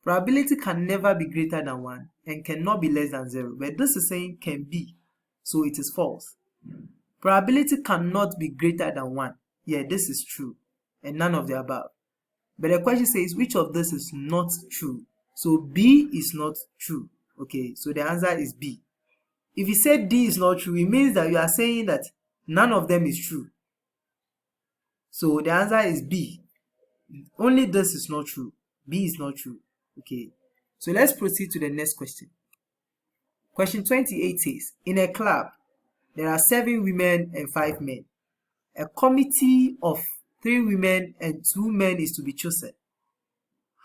Probability can never be greater than 1 and cannot be less than 0. But this is saying can be. So it is false. Probability cannot be greater than 1. Yeah, this is true. And none of the above. But the question says which of this is not true? So B is not true. Okay, so the answer is B. If you say D is not true, it means that you are saying that none of them is true. So the answer is B. Only this is not true. B is not true. Okay, so let's proceed to the next question. Question 28 says, in a club, there are 7 women and 5 men. A committee of 3 women and 2 men is to be chosen.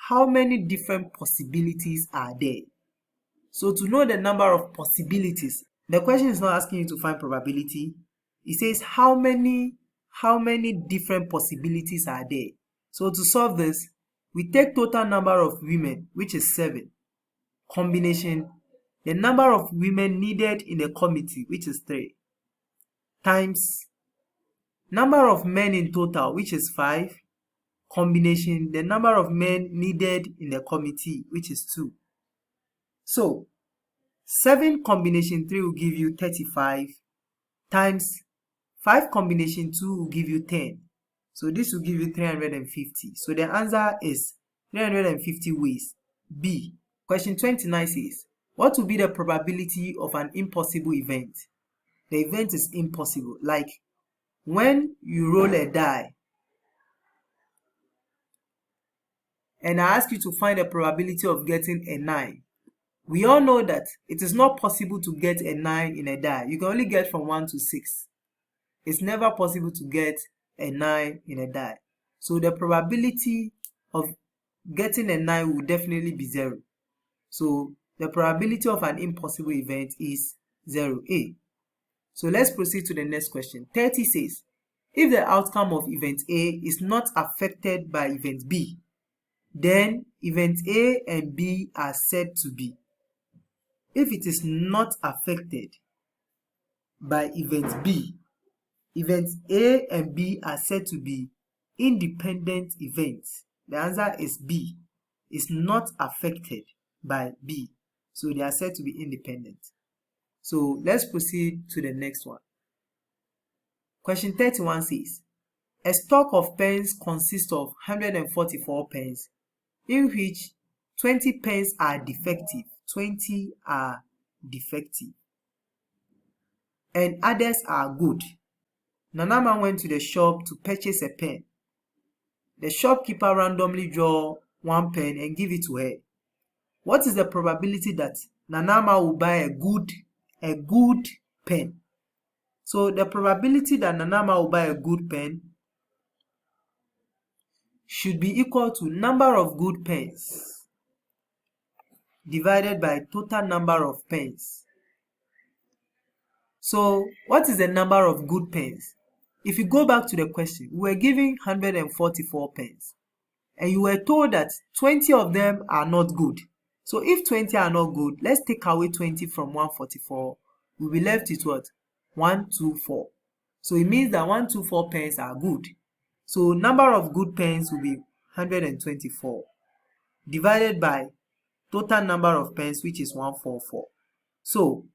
How many different possibilities are there? So to know the number of possibilities, the question is not asking you to find probability. It says how many different possibilities are there. So to solve this, we take total number of women, which is 7, combination the number of women needed in a committee, which is 3, times number of men in total, which is 5, combination the number of men needed in the committee, which is 2. So 7 combination 3 will give you 35 times 5 combination 2 will give you 10. So this will give you 350. So the answer is 350 ways. B. Question 29 says, what will be the probability of an impossible event? The event is impossible. Like when you roll a die and I ask you to find the probability of getting a 9. We all know that it is not possible to get a 9 in a die. You can only get from 1 to 6. It's never possible to get a 9 in a die. So the probability of getting a 9 will definitely be 0. So the probability of an impossible event is 0A. So let's proceed to the next question. 30 says, if the outcome of event A is not affected by event B, then event A and B are said to be. If it is not affected by event B, events A and B are said to be independent events. The answer is B. Is not affected by B. So they are said to be independent. So let's proceed to the next one. Question 31 says, a stock of pens consists of 144 pens, in which 20 pens are defective, 20 are defective, and others are good. Nanama went to the shop to purchase a pen. The shopkeeper randomly draw one pen and give it to her. What is the probability that Nanama will buy a good pen? So the probability that Nanama will buy a good pen should be equal to number of good pens divided by total number of pens. So what is the number of good pens? If you go back to the question, we were given 144 pens and you were told that 20 of them are not good. So if 20 are not good, let's take away 20 from 144. We'll be left with what? 124. So it means that 124 pens are good. So number of good pens will be 124 divided by total number of pens, which is 144. So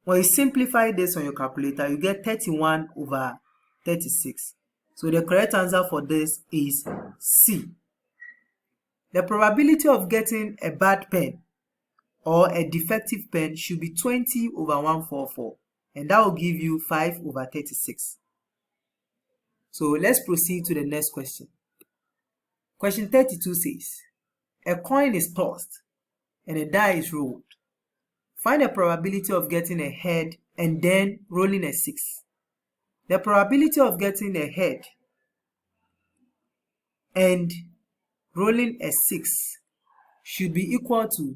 when you simplify this on your calculator, you get 31 over 36. So the correct answer for this is C. The probability of getting a bad pen or a defective pen should be 20 over 144, and that will give you 5 over 36. So let's proceed to the next question. Question 32 says, a coin is tossed and a die is rolled. Find the probability of getting a head and then rolling a 6. The probability of getting a head and rolling a 6 should be equal to,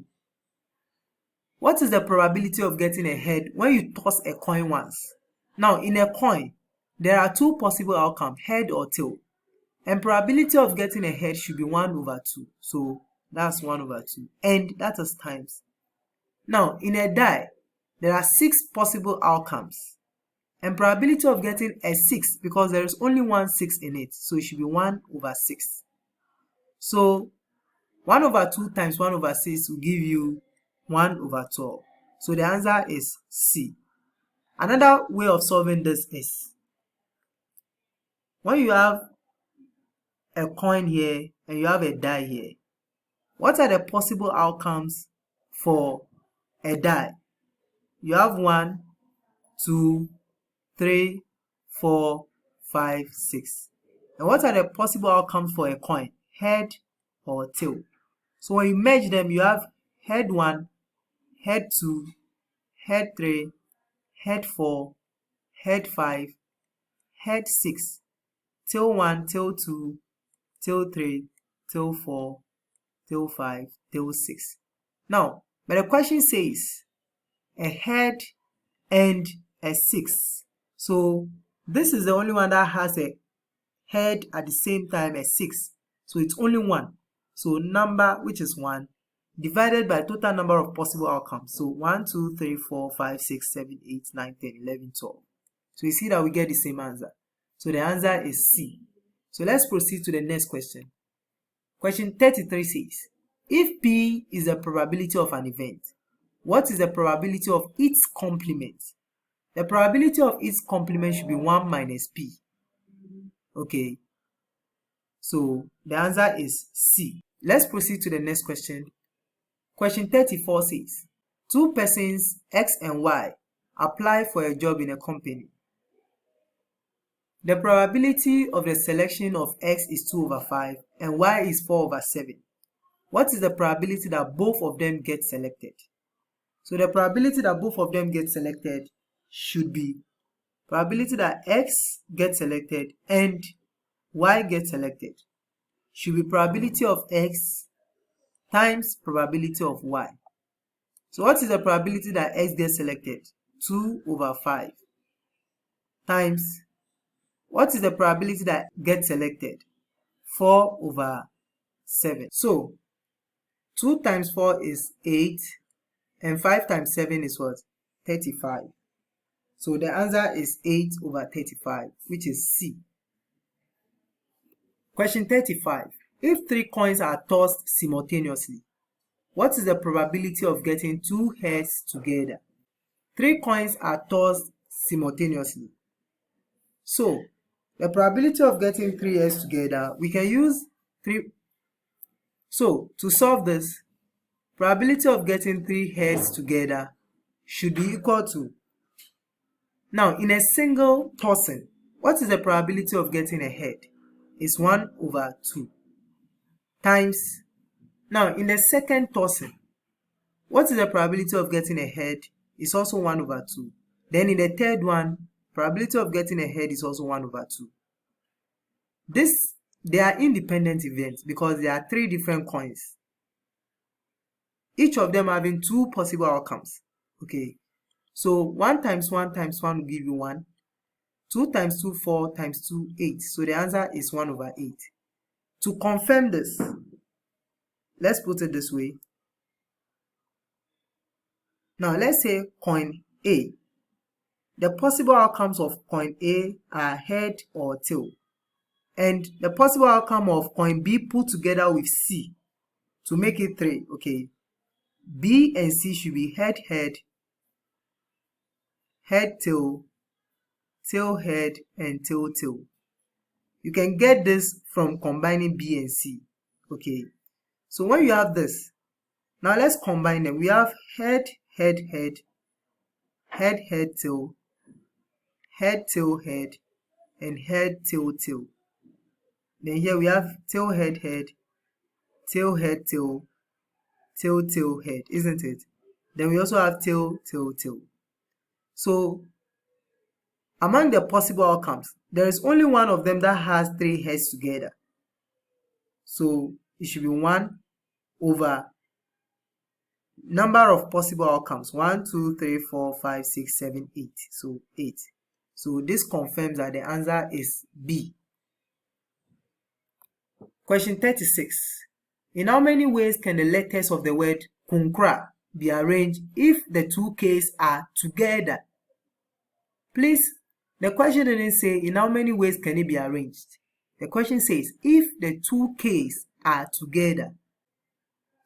what is the probability of getting a head when you toss a coin once? Now in a coin, there are two possible outcomes, head or tail. And probability of getting a head should be 1 over 2. So that's 1 over 2. And that is times. Now in a die, there are 6 possible outcomes. And probability of getting a 6, because there is only one 6 in it, so it should be 1 over 6. So 1 over 2 times 1 over 6 will give you 1 over 12. So the answer is C. Another way of solving this is, when you have a coin here and you have a die here, what are the possible outcomes for a die? You have 1, 2, 3, 4, 5, 6. And what are the possible outcomes for a coin? Head or tail. So when you merge them, you have head 1, head 2, head 3, head 4, head 5, head 6, tail 1, tail 2, tail 3, tail 4, tail 5, tail 6. Now, but the question says a head and a 6. So this is the only one that has a head at the same time as 6. So it's only 1. So number, which is 1, divided by total number of possible outcomes. So 1, 2, 3, 4, 5, 6, 7, 8, 9, 10, 11, 12. So you see that we get the same answer. So the answer is C. So let's proceed to the next question. Question 33 says, if P is the probability of an event, what is the probability of its complement? The probability of its complement should be 1 minus P. Okay. So the answer is C. Let's proceed to the next question. Question 34 says, two persons, X and Y, apply for a job in a company. The probability of the selection of X is 2 over 5 and Y is 4 over 7. What is the probability that both of them get selected? So the probability that both of them get selected should be probability that X gets selected and Y gets selected should be probability of X times probability of Y. So what is the probability that X gets selected? 2 over 5 times, what is the probability that gets selected? 4 over 7. So 2 times 4 is 8 and 5 times 7 is what? 35. So the answer is 8 over 35, which is C. Question 35. If 3 coins are tossed simultaneously, what is the probability of getting 2 heads together? 3 coins are tossed simultaneously. So, the probability of getting 3 heads together, we can use 3. So, to solve this, probability of getting 3 heads together should be equal to, now in a single tossing, what is the probability of getting a head? It's 1/2 times, now in the second tossing, what is the probability of getting a head? It's also 1/2. Then in the third one, probability of getting a head is also 1/2. They are independent events because there are 3 different coins, each of them having 2 possible outcomes. Okay, so 1 times 1 times 1 will give you 1. 2 times 2, 4 times 2, 8. So the answer is 1/8. To confirm this, let's put it this way. Now let's say coin A. The possible outcomes of coin A are head or tail. And the possible outcome of coin B put together with C to make it 3. Okay, B and C should be head, head, head, tail, tail, head, and tail, tail. You can get this from combining B and C. Okay, so when you have this, now let's combine them. We have head, head, head, head, head, tail, head, tail, head, and head, tail, tail. Then here we have tail, head, head, tail, head, tail, tail, tail, head, isn't it? Then we also have tail, tail, tail. So among the possible outcomes, there is only one of them that has 3 heads together. So it should be 1 over number of possible outcomes. 1, 2, 3, 4, 5, 6, 7, 8. So 8. So this confirms that the answer is B. Question 36. In how many ways can the letters of the word kunkra be arranged if the 2 Ks are together? Please, the question didn't say in how many ways can it be arranged. The question says if the 2 Ks are together.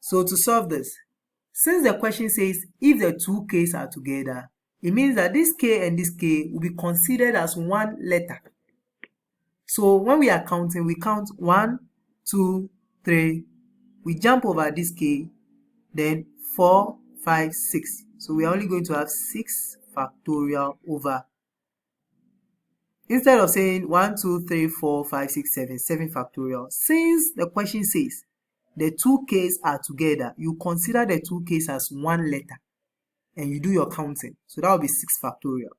So to solve this, since the question says if the 2 Ks are together, it means that this K and this K will be considered as one letter. So when we are counting, we count 1, 2, 3, we jump over this K, then 4, 5, 6. So we are only going to have 6 factorial over. Instead of saying 1, 2, 3, 4, 5, 6, 7, 7 factorial, since the question says the 2 Ks are together, you consider the 2 Ks as one letter and you do your counting. So that will be 6 factorial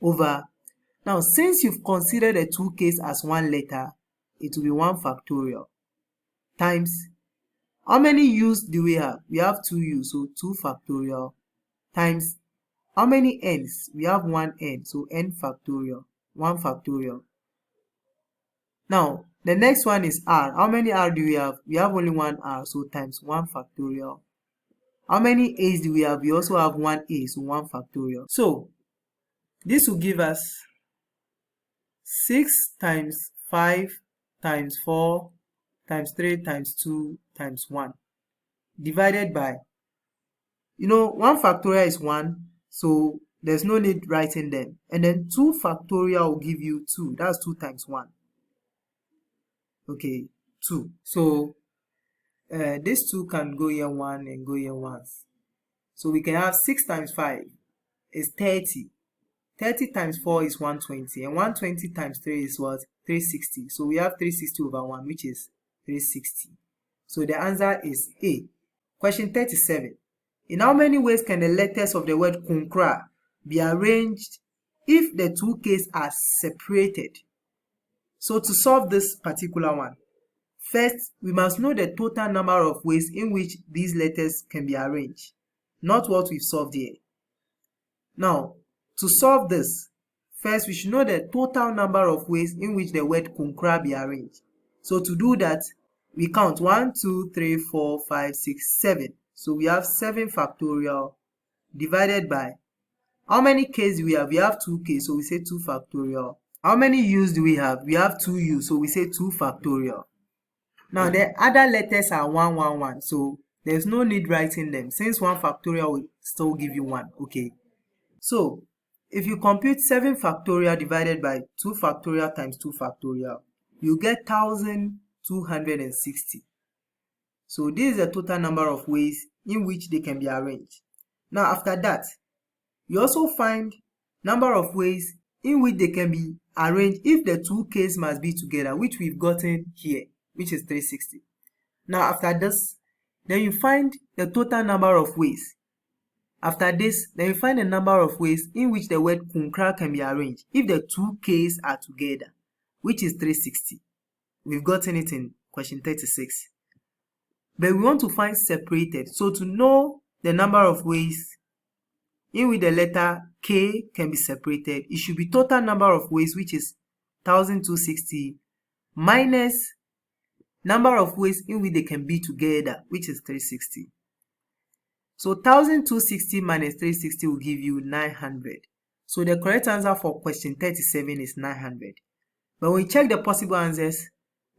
over. Now, since you've considered the 2 Ks as one letter, it will be 1 factorial times. How many U's do we have? We have 2 U's, so 2 factorial times. How many N's? We have 1 N, so N factorial, 1 factorial. Now, the next one is R. How many R do we have? We have only 1 R, so times 1 factorial. How many A's do we have? We also have 1 A, so 1 factorial. So, this will give us 6 times 5 times 4 times 3 times 2 times 1 divided by, 1 factorial is 1, so there's no need writing them. And then 2 factorial will give you 2. That's 2 times 1. Okay, 2. So this 2 can go here 1 and go here once. So we can have 6 times 5 is 30. 30 times 4 is 120. And 120 times 3 is what? 360. So we have 360 over 1, which is 360. So the answer is A. Question 37. In how many ways can the letters of the word kunkra be arranged if the 2 Ks are separated? So to solve this particular one, first we must know the total number of ways in which these letters can be arranged, not what we've solved here. Now, to solve this, first we should know the total number of ways in which the word kunkra be arranged. So to do that, we count 1, 2, 3, 4, 5, 6, 7. So we have 7 factorial divided by, how many K's do we have? We have 2 K's, so we say 2 factorial. How many U's do we have? We have 2 U's, so we say 2 factorial. Now the other letters are 1, 1, 1, so there's no need writing them since 1 factorial will still give you 1. Okay, so if you compute 7 factorial divided by 2 factorial times 2 factorial, you get 1260. So this is the total number of ways in which they can be arranged. Now after that, you also find number of ways in which they can be arranged if the two k's must be together, which we've gotten here, which is 360. Now after this, then you find the total number of ways. After this, then you find the number of ways in which the word kunkra can be arranged if the two k's are together, which is 360. We've gotten it in question 36. But we want to find separated. So to know the number of ways in which the letter K can be separated, it should be total number of ways, which is 1260, minus number of ways in which they can be together, which is 360. So 1260 minus 360 will give you 900. So the correct answer for question 37 is 900. But when we check the possible answers,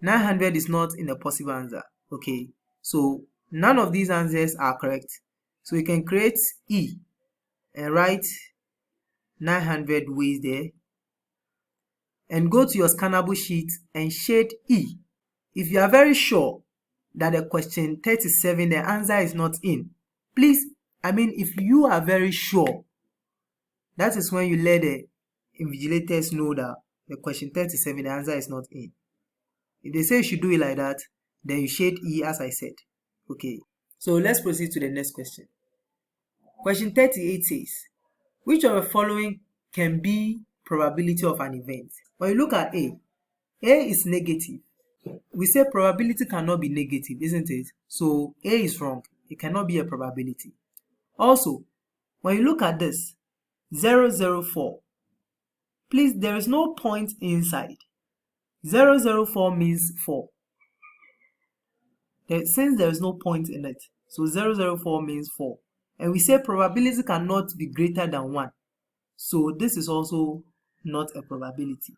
900 is not in the possible answer. Okay, so none of these answers are correct. So you can create E and write 900 ways there, and go to your scannable sheet and shade E. If you are very sure that the question 37, the answer is not in, please, if you are very sure, that is when you let the invigilators know that the question 37, the answer is not in. If they say you should do it like that, then you shade E as I said. Okay, so let's proceed to the next question. Question 38 says, which of the following can be probability of an event? When you look at A is negative. We say probability cannot be negative, isn't it? So A is wrong. It cannot be a probability. Also, when you look at this, 004, please, there is no point inside. 004 means 4. Since there is no point in it, so 004 means 4. And we say probability cannot be greater than 1. So this is also not a probability.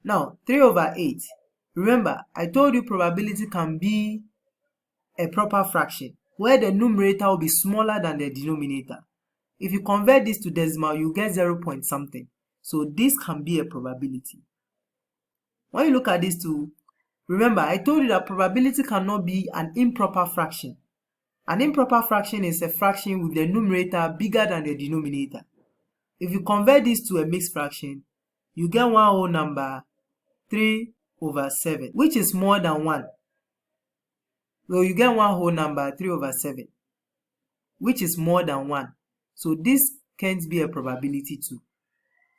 Now, 3/8. Remember, I told you probability can be a proper fraction, where the numerator will be smaller than the denominator. If you convert this to decimal, you get 0 point something. So this can be a probability. When you look at these two, remember, I told you that probability cannot be an improper fraction. An improper fraction is a fraction with the numerator bigger than the denominator. If you convert this to a mixed fraction, you get one whole number 3/7, which is more than 1. So you get one whole number 3/7, which is more than 1. So this can't be a probability too.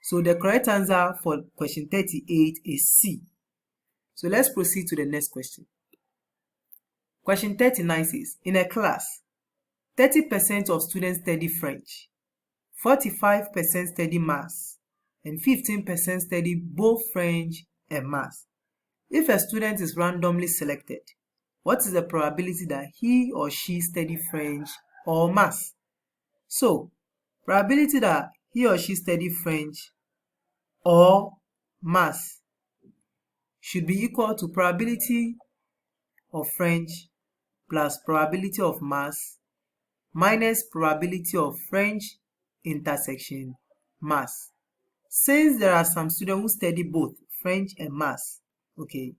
So the correct answer for question 38 is C. So let's proceed to the next question. Question 39 says, in a class, 30% of students study French, 45% study Maths, and 15% study both French and Maths. If a student is randomly selected, what is the probability that he or she study French or Maths? So, probability that he or she study French or Maths should be equal to probability of French plus probability of Maths minus probability of French intersection Maths. Since there are some students who study both French and Maths, okay,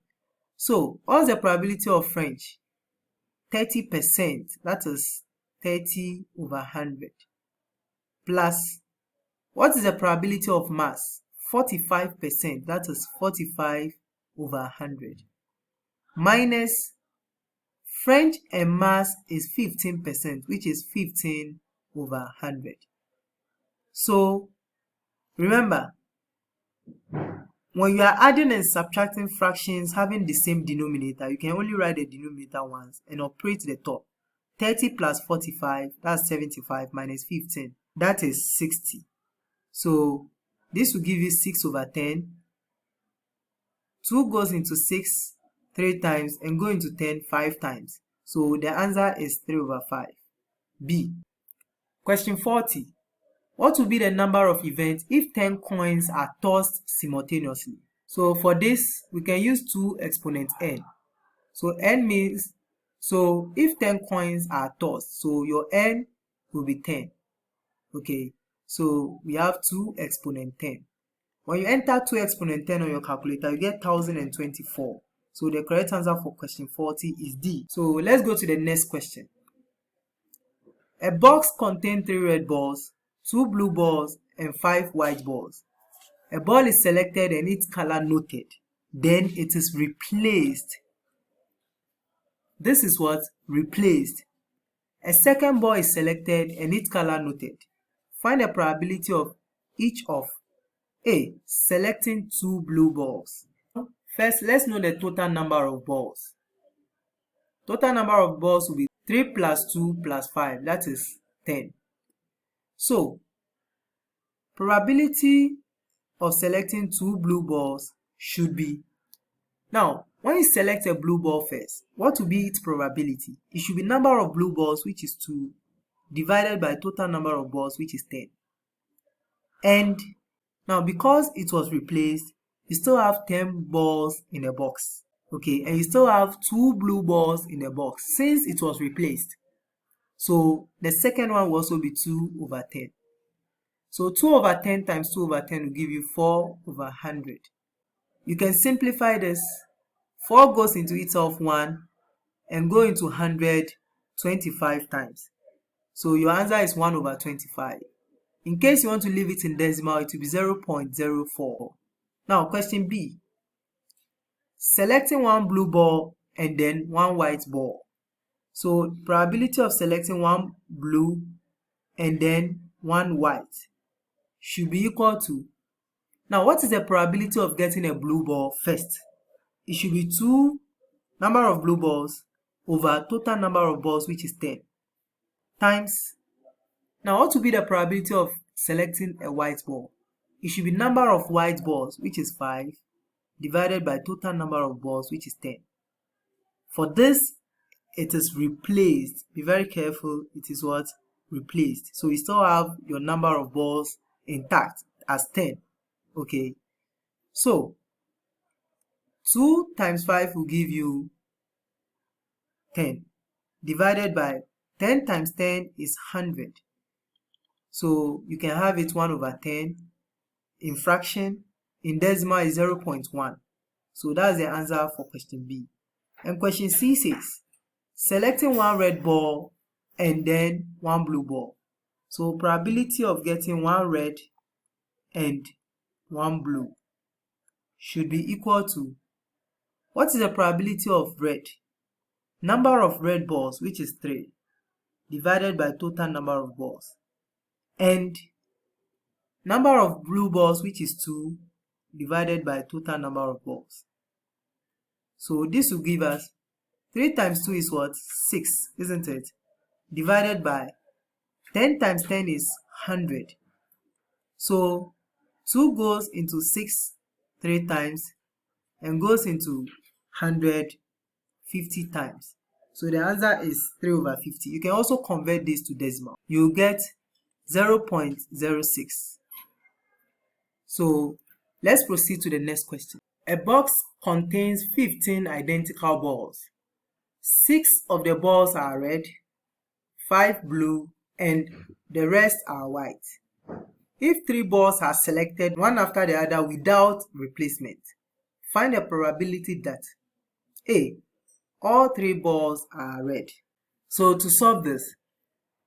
so what's the probability of French? 30%, that is 30/100, plus what is the probability of Maths? 45%, that is 45/100, minus French and Maths is 15%, which is 15/100. So remember, when you are adding and subtracting fractions having the same denominator, you can only write the denominator once and operate the top. 30 plus 45, that's 75, minus 15, that is 60. So this will give you 6/10. 2 goes into 6 3 times and go into 10 5 times. So the answer is 3/5. B. Question 40. What will be the number of events if 10 coins are tossed simultaneously? So for this, we can use 2 exponent n. So n means So if 10 coins are tossed, so your n will be 10. Okay, so we have 2 exponent 10. When you enter 2 exponent 10 on your calculator, you get 1024. So the correct answer for question 40 is D. So let's go to the next question. A box contains 3 red balls, 2 blue balls, and 5 white balls. A ball is selected and its color noted. Then it is replaced. This is what? Replaced. A second ball is selected and its color noted. Find the probability of each of A. Selecting 2 blue balls. First, let's know the total number of balls. Total number of balls will be 3 plus 2 plus 5, that is 10. So, probability of selecting 2 blue balls should be, now, when you select a blue ball first, what will be its probability? It should be number of blue balls, which is 2, divided by total number of balls, which is 10. And now, because it was replaced, you still have 10 balls in a box. Okay, and you still have 2 blue balls in the box since it was replaced. So the second one will also be 2 over 10. So 2 over 10 times 2 over 10 will give you 4 over 100. You can simplify this. 4 goes into itself 1 and go into 100 25 times. So your answer is 1 over 25. In case you want to leave it in decimal, it will be 0.04. Now, question B. Selecting 1 blue ball and then 1 white ball. So, probability of selecting 1 blue and then 1 white should be equal to, now what is the probability of getting a blue ball first? It should be 2 number of blue balls over total number of balls, which is 10, times, now what will be the probability of selecting a white ball? It should be number of white balls, which is 5, divided by total number of balls, which is 10. For this, it is replaced. Be very careful. It is what? Replaced. So you still have your number of balls intact as 10. Okay. So 2 times 5 will give you 10. Divided by 10 times 10 is 100. So you can have it 1 over 10. In fraction, in decimal is 0.1. So that's the answer for question B. And question C says, selecting 1 red ball and then 1 blue ball. So probability of getting 1 red and 1 blue should be equal to, what is the probability of red? Number of red balls, which is 3, divided by total number of balls. And number of blue balls, which is 2, divided by total number of balls. So this will give us 3 times 2 is what? 6, isn't it? Divided by 10 times 10 is 100. So 2 goes into 6 3 times and goes into 100 50 times. So the answer is 3 over 50. You can also convert this to decimal. You get 0.06. So let's proceed to the next question. A box contains 15 identical balls. 6 of the balls are red, 5 blue, and the rest are white. If 3 balls are selected one after the other without replacement, find the probability that A. All 3 balls are red. So to solve this,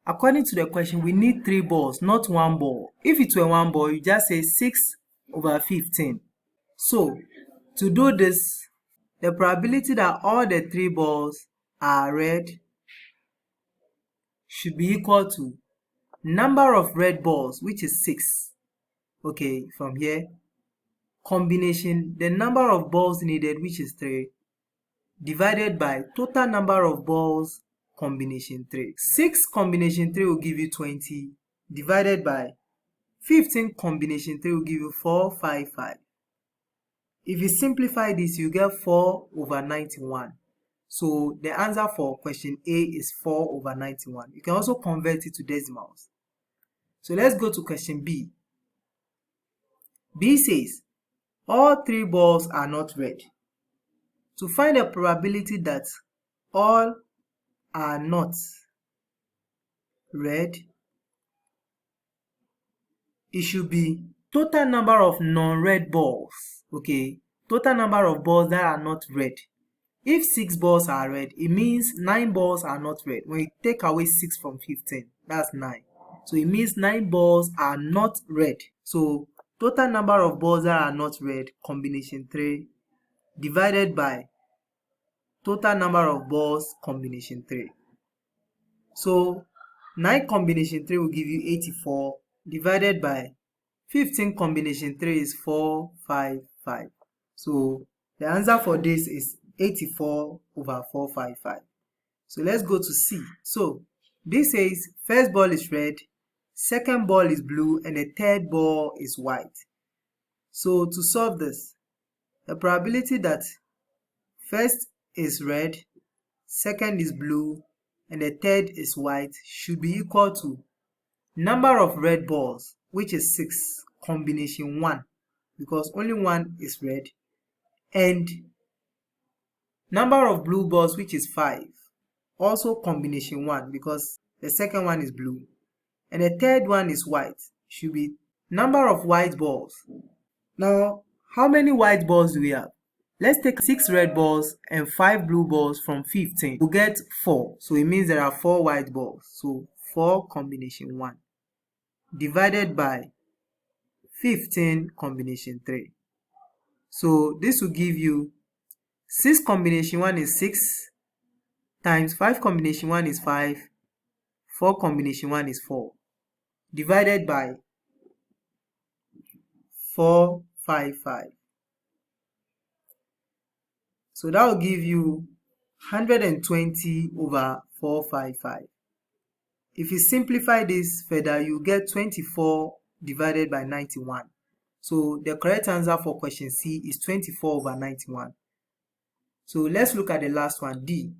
according to the question, we need 3 balls, not 1 ball. If it were 1 ball, you just say 6 over 15. So to do this, the probability that all the 3 balls are red should be equal to number of red balls, which is 6. Okay, from here, combination, the number of balls needed, which is 3, divided by total number of balls, combination 3. 6 combination 3 will give you 20, divided by 15 combination 3 will give you 455. If you simplify this, you get 4 over 91. So the answer for question A is 4 over 91. You can also convert it to decimals. So let's go to question B. B says, all 3 balls are not red. To find the probability that all are not red, it should be total number of non-red balls. Okay, total number of balls that are not red. If 6 balls are red, it means 9 balls are not red. When you take away 6 from 15, that's 9. So it means 9 balls are not red. So total number of balls that are not red, combination 3, divided by total number of balls, combination 3. So 9 combination 3 will give you 84, divided by 15 combination 3 is 455. So the answer for this is 84 over 455. So let's go to C. So this says first ball is red, second ball is blue, and the third ball is white. So to solve this, the probability that first is red, second is blue, and the third is white should be equal to number of red balls, which is 6, combination 1, because only one is red, and number of blue balls, which is 5, also combination 1, because the second one is blue, and the third one is white, should be number of white balls. Now, how many white balls do we have? Let's take 6 red balls and 5 blue balls from 15. We'll get 4. So it means there are 4 white balls. So 4 combination 1 divided by 15 combination 3. So this will give you 6 combination 1 is 6 times 5 combination 1 is 5, 4 combination 1 is 4, divided by 455. So that will give you 120 over 455. If you simplify this further, you get 24 divided by 91. So the correct answer for question C is 24 over 91. So let's look at the last one, D.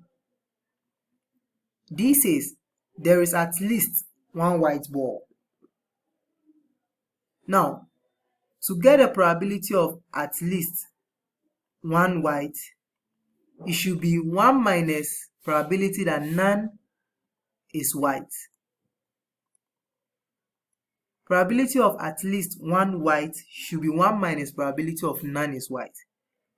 D says there is at least one white ball. Now, to get a probability of at least one white, it should be 1 minus probability that none is white. Probability of at least one white should be 1 minus probability of none is white.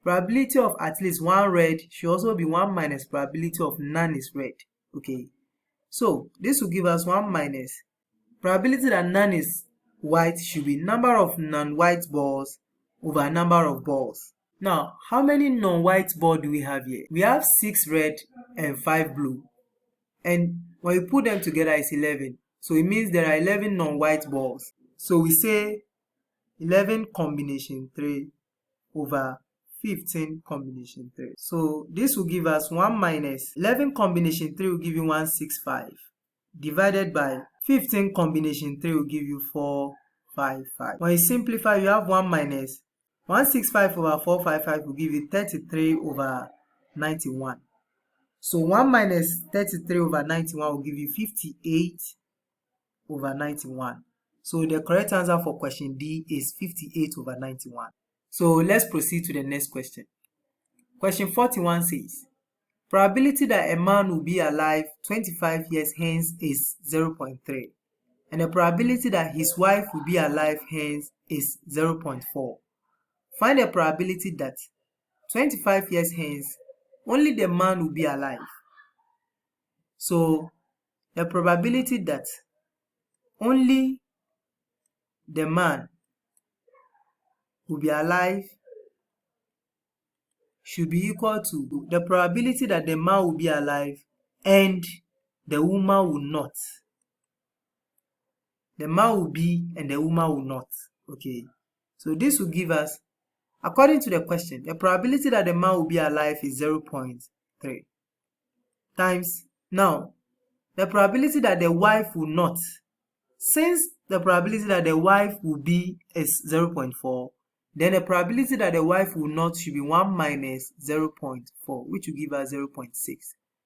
Probability of at least one red should also be 1 minus probability of none is red. Okay, so this will give us 1 minus probability that none is white should be number of non-white balls over number of balls. Now, how many non-white balls do we have here? We have 6 red and 5 blue. And when you put them together, it's 11. So it means there are 11 non-white balls. So we say 11 combination 3 over 15 combination 3. So this will give us 1 minus 11 combination 3 will give you 165. Divided by 15 combination 3 will give you 455. When you simplify, you have 1 minus 165 over 455 will give you 33 over 91. So 1 minus 33 over 91 will give you 58 over 91. So the correct answer for question D is 58 over 91. So let's proceed to the next question. Question 41 says, probability that a man will be alive 25 years hence is 0.3. And the probability that his wife will be alive hence is 0.4. Find the probability that 25 years hence, only the man will be alive. So, the probability that only the man will be alive should be equal to the probability that the man will be alive and the woman will not. The man will be and the woman will not. Okay, so this will give us, according to the question, the probability that the man will be alive is 0.3 times, now, the probability that the wife will not. Since the probability that the wife will be is 0.4, then the probability that the wife will not should be 1 minus 0.4, which will give us 0.6.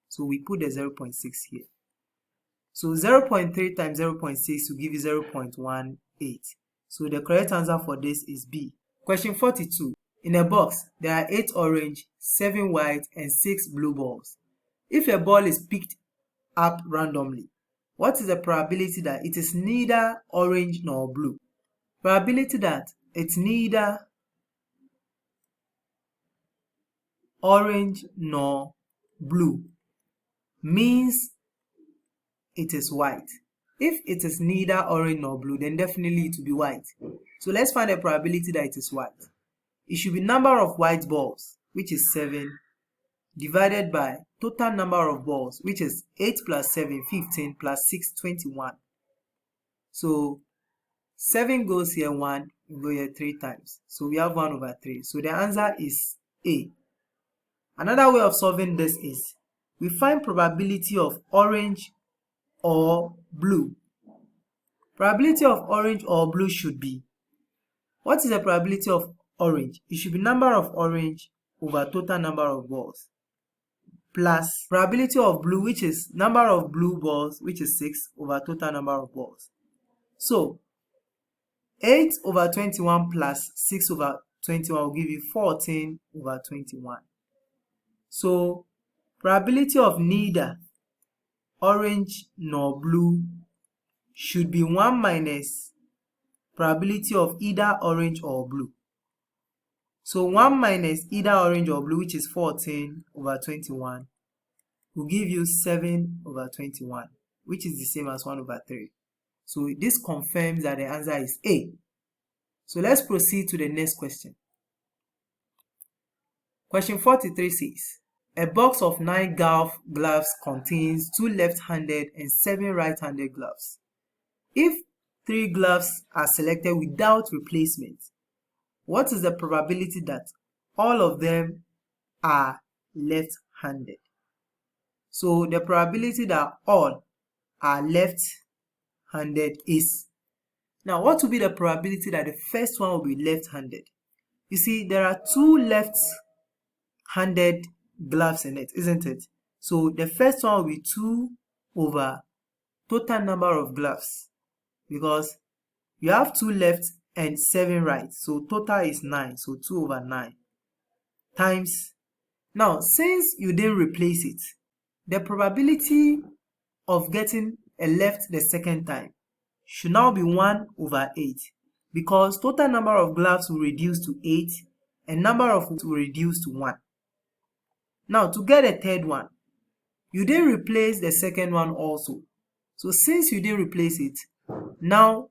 So we put the 0.6 here. So 0.3 times 0.6 will give you 0.18. So the correct answer for this is B. Question 42. In a box, there are 8 orange, 7 white, and 6 blue balls. If a ball is picked up randomly. What is the probability that it is neither orange nor blue? Probability that it's neither orange nor blue means it is white. If it is neither orange nor blue, then definitely it will be white. So let's find the probability that it is white. It should be number of white balls, which is 7, divided by total number of balls, which is 8 plus 7, 15, plus 6, 21. So 7 goes here 1, we go here 3 times. So we have 1 over 3. So the answer is A. Another way of solving this is we find probability of orange or blue. Probability of orange or blue should be, what is the probability of orange? It should be number of orange over total number of balls, plus probability of blue, which is number of blue balls, which is 6, over total number of balls. So 8 over 21 plus 6 over 21 will give you 14 over 21. So probability of neither orange nor blue should be 1 minus probability of either orange or blue. So 1 minus either orange or blue, which is 14 over 21, will give you 7 over 21, which is the same as 1 over 3. So this confirms that the answer is A. So let's proceed to the next question. Question 43 says, a box of 9 golf gloves contains 2 left-handed and 7 right-handed gloves. If 3 gloves are selected without replacement, what is the probability that all of them are left-handed? So the probability that all are left-handed is, now what will be the probability that the first one will be left-handed? You see, there are 2 left-handed gloves in it, isn't it? So the first one will be 2 over total number of gloves, because you have 2 left and 7 right, so total is 9, so 2 over 9 times. Now since you didn't replace it, the probability of getting a left the second time should now be 1 over 8, because total number of gloves will reduce to 8 and number of will reduce to 1. Now to get a third one, you didn't replace the second one also. So since you didn't replace it, now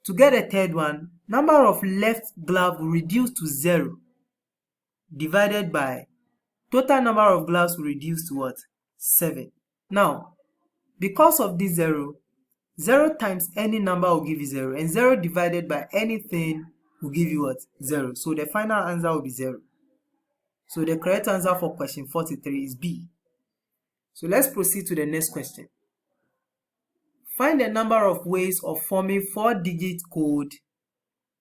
to get a third one, number of left glove will reduce to 0, divided by total number of gloves will reduce to what? 7. Now, because of this 0, 0 times any number will give you 0, and 0 divided by anything will give you what? 0. So the final answer will be 0. So the correct answer for question 43 is B. So let's proceed to the next question. Find the number of ways of forming 4-digit code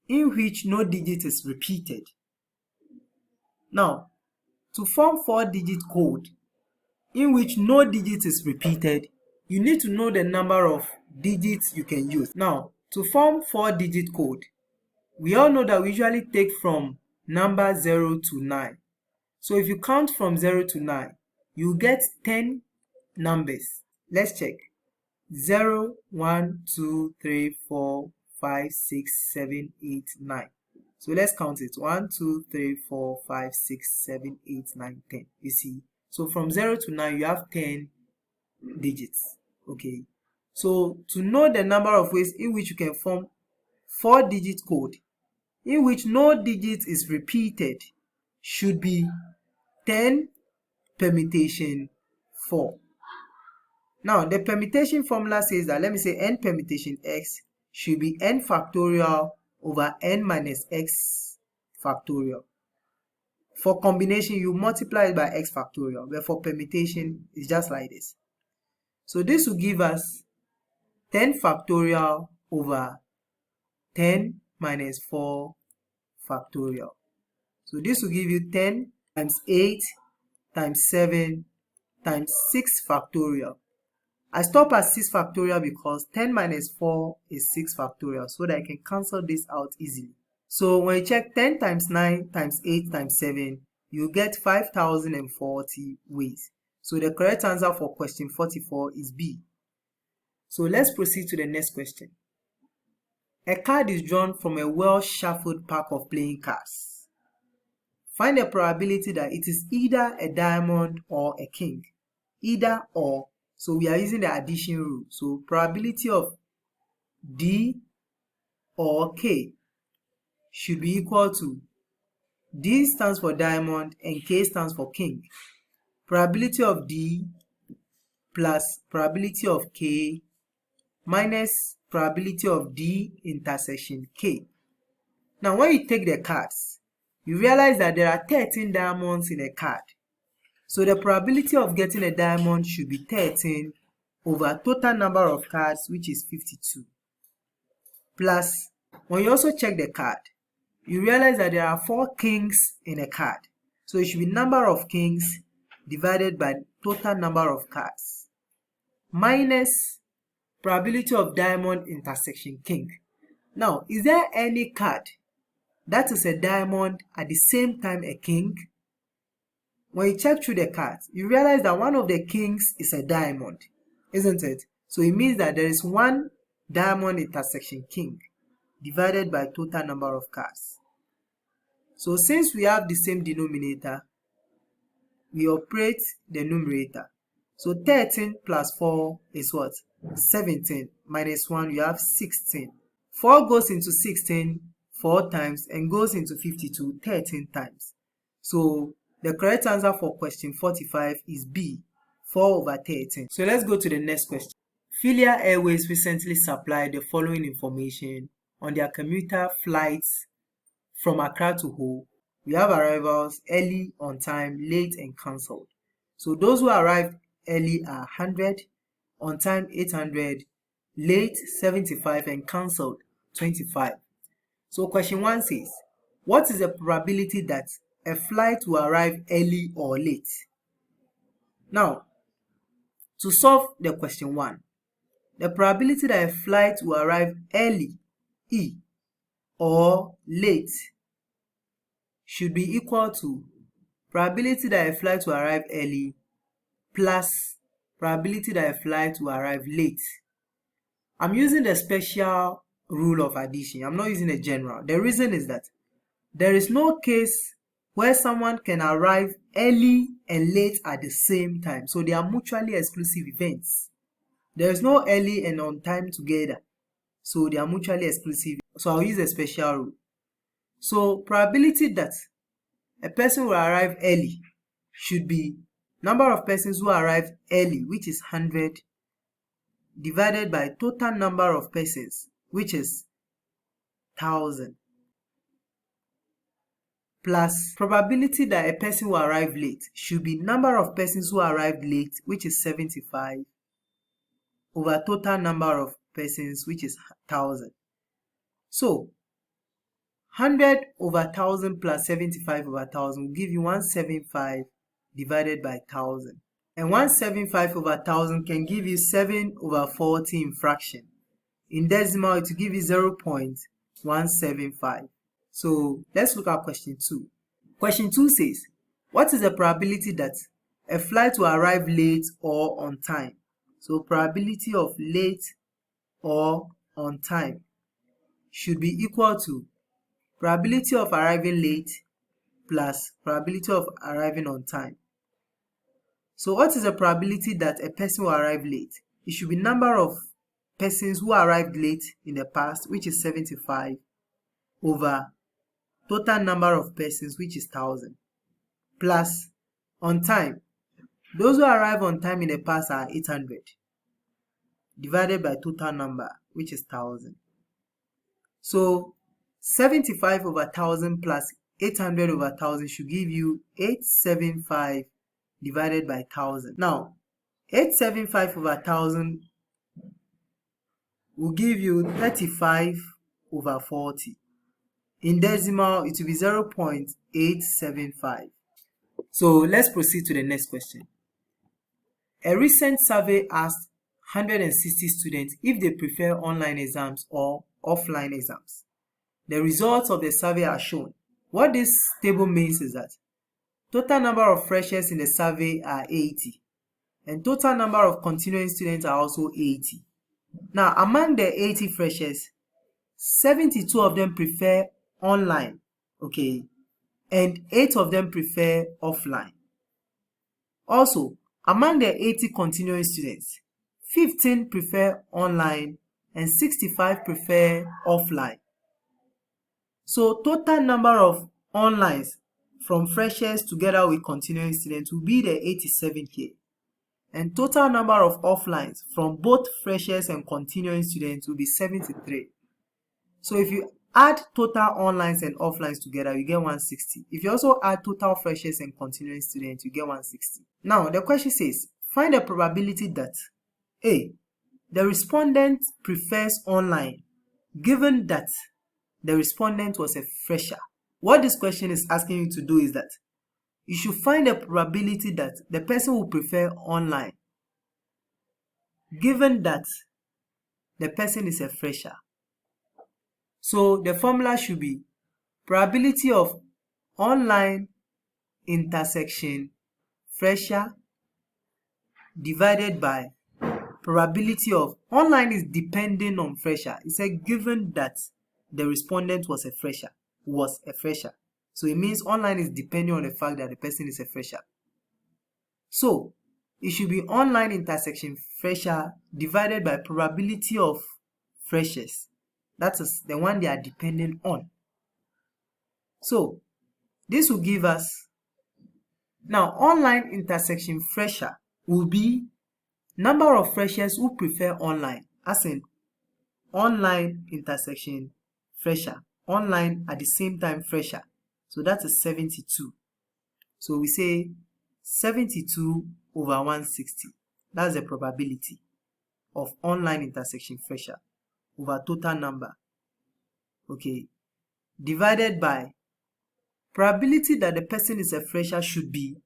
in which no digit is repeated. Now, to form 4-digit code in which no digit is repeated, you need to know the number of digits you can use. Now, to form 4-digit code, we all know that we usually take from number 0 to 9. So if you count from 0 to 9, you get 10 numbers. Let's check. 0, 1, 2, 3, 4, 5, 6, 7, 8, 9. So let's count it. 1, 2, 3, 4, 5, 6, 7, 8, 9, 10. You see? So from 0 to 9, you have 10 digits. Okay. So to know the number of ways in which you can form 4-digit code in which no digit is repeated should be 10 permutation 4. Now, the permutation formula says that, let me say n permutation x should be n factorial over n minus x factorial. For combination, you multiply it by x factorial, but for permutation, it's just like this. So this will give us 10 factorial over 10 minus 4 factorial. So this will give you 10 times 8 times 7 times 6 factorial. I stop at 6 factorial because 10 minus 4 is 6 factorial, so that I can cancel this out easily. So when you check 10 times 9 times 8 times 7, you get 5040 ways. So the correct answer for question 44 is B. So let's proceed to the next question. A card is drawn from a well-shuffled pack of playing cards. Find the probability that it is either a diamond or a king. Either or. So we are using the addition rule. So probability of D or K should be equal to D stands for diamond and K stands for king. Probability of D plus probability of K minus probability of D intersection K. Now when you take the cards, you realize that there are 13 diamonds in a card. So the probability of getting a diamond should be 13 over total number of cards, which is 52. Plus, when you also check the card, you realize that there are 4 kings in a card. So it should be number of kings divided by total number of cards minus probability of diamond intersection king. Now, is there any card that is a diamond at the same time a king? When you check through the cards, you realize that one of the kings is a diamond, isn't it? So it means that there is one diamond intersection king divided by total number of cards. So since we have the same denominator, we operate the numerator. So 13 plus 4 is what? 17 minus 1, you have 16. 4 goes into 16 4 times and goes into 52 13 times. So the correct answer for question 45 is B, 4 over 13. So let's go to the next question. Filia Airways recently supplied the following information on their commuter flights from Accra to Ho. We have arrivals early, on time, late, and cancelled. So those who arrived early are 100, on time 800, late 75, and cancelled 25. So question 1 says, what is the probability that a flight will arrive early or late? Now, to solve the question 1, the probability that a flight will arrive early, E, or late should be equal to probability that a flight will arrive early plus probability that a flight will arrive late. I'm using the special rule of addition. I'm not using a general. The reason is that there is no case where someone can arrive early and late at the same time. So they are mutually exclusive events. There is no early and on time together. So they are mutually exclusive. So I'll use a special rule. So probability that a person will arrive early should be number of persons who arrived early, which is 100, divided by total number of persons, which is 1000, plus probability that a person will arrive late should be number of persons who arrived late, which is 75, over total number of persons, which is 1000. So 100 over 1000 plus 75 over 1000 will give you 175 divided by 1000. And 175 over 1000 can give you 7 over 40 in fraction. In decimal, it will give you 0.175. So let's look at question 2. Question 2 says, what is the probability that a flight will arrive late or on time? So probability of late or on time should be equal to probability of arriving late plus probability of arriving on time. So what is the probability that a person will arrive late? It should be number of persons who arrived late in the past, which is 75, over total number of persons, which is 1000, plus on time. Those who arrive on time in the past are 800, divided by total number, which is 1000. So 75 over 1000 plus 800 over 1000 should give you 875 divided by 1000. Now, 875 over 1000 will give you 35 over 40. In decimal, it will be 0.875. So let's proceed to the next question. A recent survey asked 160 students if they prefer online exams or offline exams. The results of the survey are shown. What this table means is that total number of freshers in the survey are 80. And total number of continuing students are also 80. Now, among the 80 freshers, 72 of them prefer online, okay, and 8 of them prefer offline. Also, among the 80 continuing students, 15 prefer online and 65 prefer offline. So, total number of onlines from freshers together with continuing students will be the 87 here. And total number of offlines from both freshers and continuing students will be 73. So if you add total onlines and offlines together, you get 160. If you also add total freshers and continuing students, you get 160. Now, the question says, find the probability that A, the respondent prefers online, given that the respondent was a fresher. What this question is asking you to do is that you should find the probability that the person will prefer online, given that the person is a fresher. So the formula should be probability of online intersection fresher divided by probability of online is depending on fresher. It's a given that the respondent was a fresher. So it means online is depending on the fact that the person is a fresher. So it should be online intersection fresher divided by probability of freshers. That is the one they are dependent on. So this will give us, now online intersection fresher will be number of freshers who prefer online, as in online intersection fresher, online at the same time fresher. So that is 72. So we say 72 over 160. That's the probability of online intersection fresher over total number. Okay. Divided by probability that the person is a fresher should be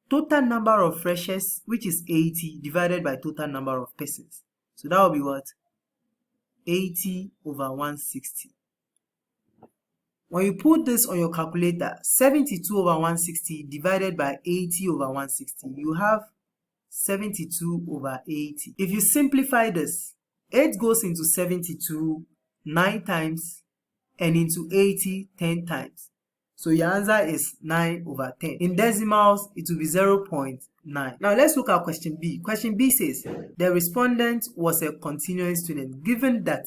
total number of freshers, which is 80, divided by total number of persons. So that will be what? 80 over 160. When you put this on your calculator, 72 over 160 divided by 80 over 160, you have 72 over 80. If you simplify this, 8 goes into 72 9 times and into 80 10 times. So your answer is 9 over 10. In decimals, it will be 0.9. Now let's look at question B. Question B says, the respondent was a continuing student, given that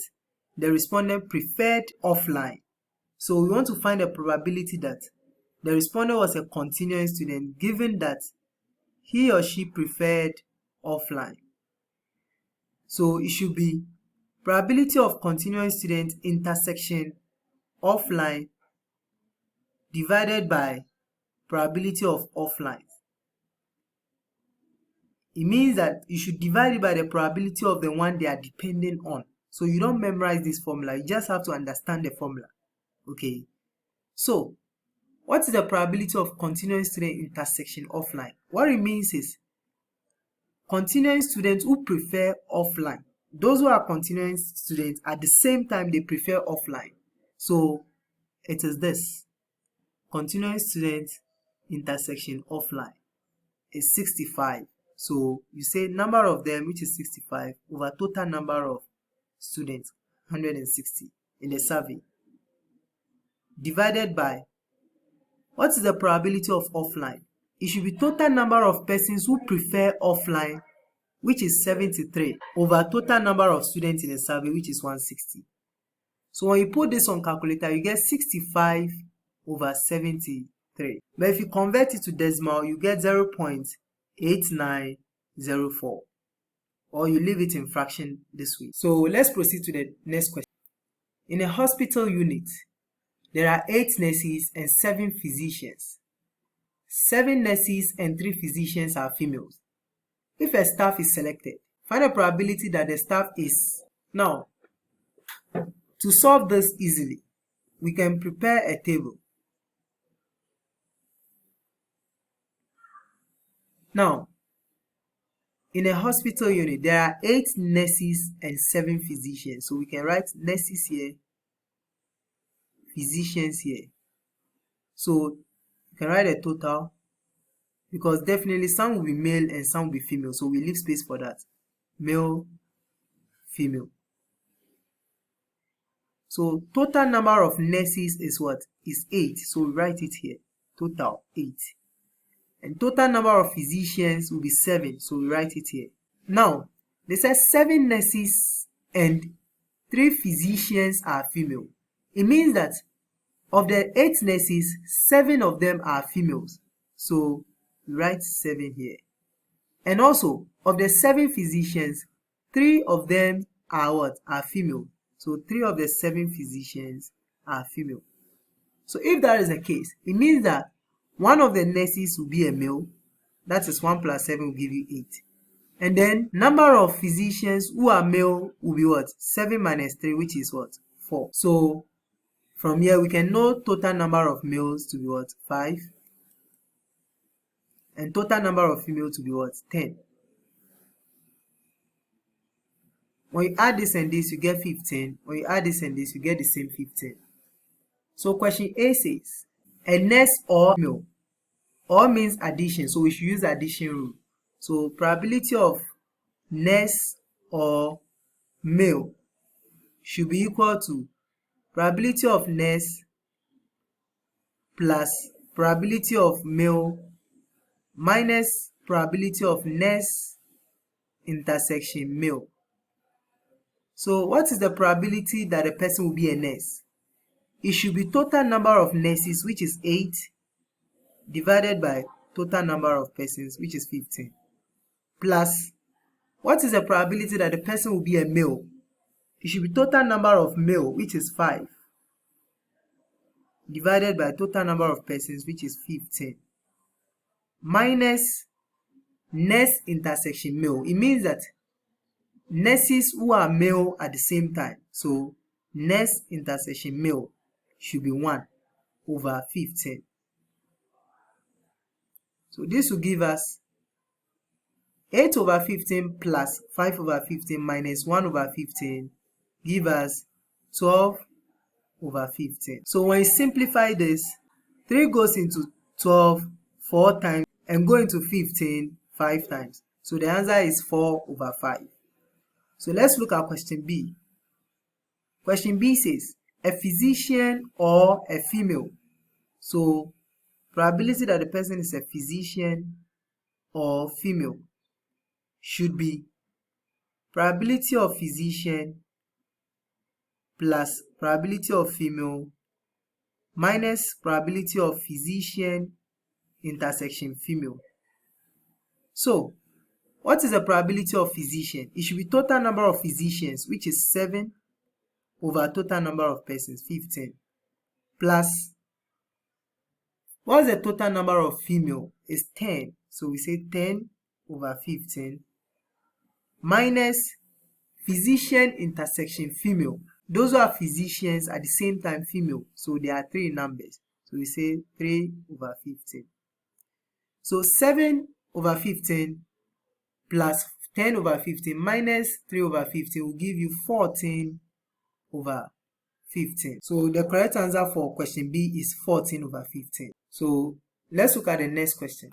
the respondent preferred offline. So we want to find a probability that the respondent was a continuing student, given that he or she preferred offline. So it should be probability of continuing student intersection offline divided by probability of offline. It means that you should divide it by the probability of the one they are depending on. So you don't memorize this formula, you just have to understand the formula. Okay, so what is the probability of continuing student intersection offline? What it means is continuing students who prefer offline. Those who are continuing students at the same time they prefer offline. So it is this. Continuing student intersection offline is 65. So you say number of them, which is 65, over total number of students, 160 in the survey, divided by what is the probability of offline? It should be total number of persons who prefer offline, which is 73, over total number of students in the survey, which is 160. So when you put this on calculator, you get 65 over 73. But if you convert it to decimal, you get 0.8904. Or you leave it in fraction this way. So let's proceed to the next question. In a hospital unit, there are 8 nurses and 7 physicians. 7 nurses and 3 physicians are females. If a staff is selected, find the probability that the staff is. Now, to solve this easily, we can prepare a table. Now, in a hospital unit, there are 8 nurses and 7 physicians. So we can write nurses here, physicians here. So you can write a total because definitely some will be male and some will be female, so we leave space for that. Male, female. So total number of nurses is what? Is 8. So we write it here. Total 8. And total number of physicians will be 7. So we write it here. Now, they said 7 nurses and 3 physicians are female. It means that of the 8 nurses, 7 of them are females. So we write 7 here. And also, of the 7 physicians, 3 of them are what? Are female. So 3 of the 7 physicians are female. So if that is the case, it means that one of the nurses will be a male. That is 1 plus 7 will give you 8. And then number of physicians who are male will be what? 7 minus 3, which is what? 4. So from here we can know total number of males to be what? 5. And total number of females to be what? 10. When you add this and this, you get 15. When you add this and this, you get the same 15. So question A says, a nurse or male. Or means addition, so we should use addition rule. So probability of nurse or male should be equal to probability of nurse plus probability of male minus probability of nurse intersection male. So what is the probability that a person will be a nurse? It should be total number of nurses, which is 8, divided by total number of persons, which is 15. Plus, what is the probability that the person will be a male? It should be total number of male, which is 5, divided by total number of persons, which is 15. Minus nurse intersection male. It means that nurses who are male at the same time. So nurse intersection male should be 1 over 15. So this will give us 8 over 15 plus 5 over 15 minus 1 over 15 give us 12 over 15. So when you simplify this, 3 goes into 12 4 times and go into 15 5 times. So the answer is 4 over 5. So let's look at question B. Question B says, a physician or a female. So probability that the person is a physician or female should be probability of physician plus probability of female minus probability of physician intersection female. So what is the probability of physician? It should be total number of physicians, which is 7 over total number of persons, 15, plus what is the total number of female? Is 10. So we say 10 over 15 minus physician intersection female. Those who are physicians at the same time female. So there are 3 numbers. So we say 3 over 15. So 7 over 15 plus 10 over 15 minus 3 over 15 will give you 14 over 15. So the correct answer for question B is 14 over 15. So let's look at the next question.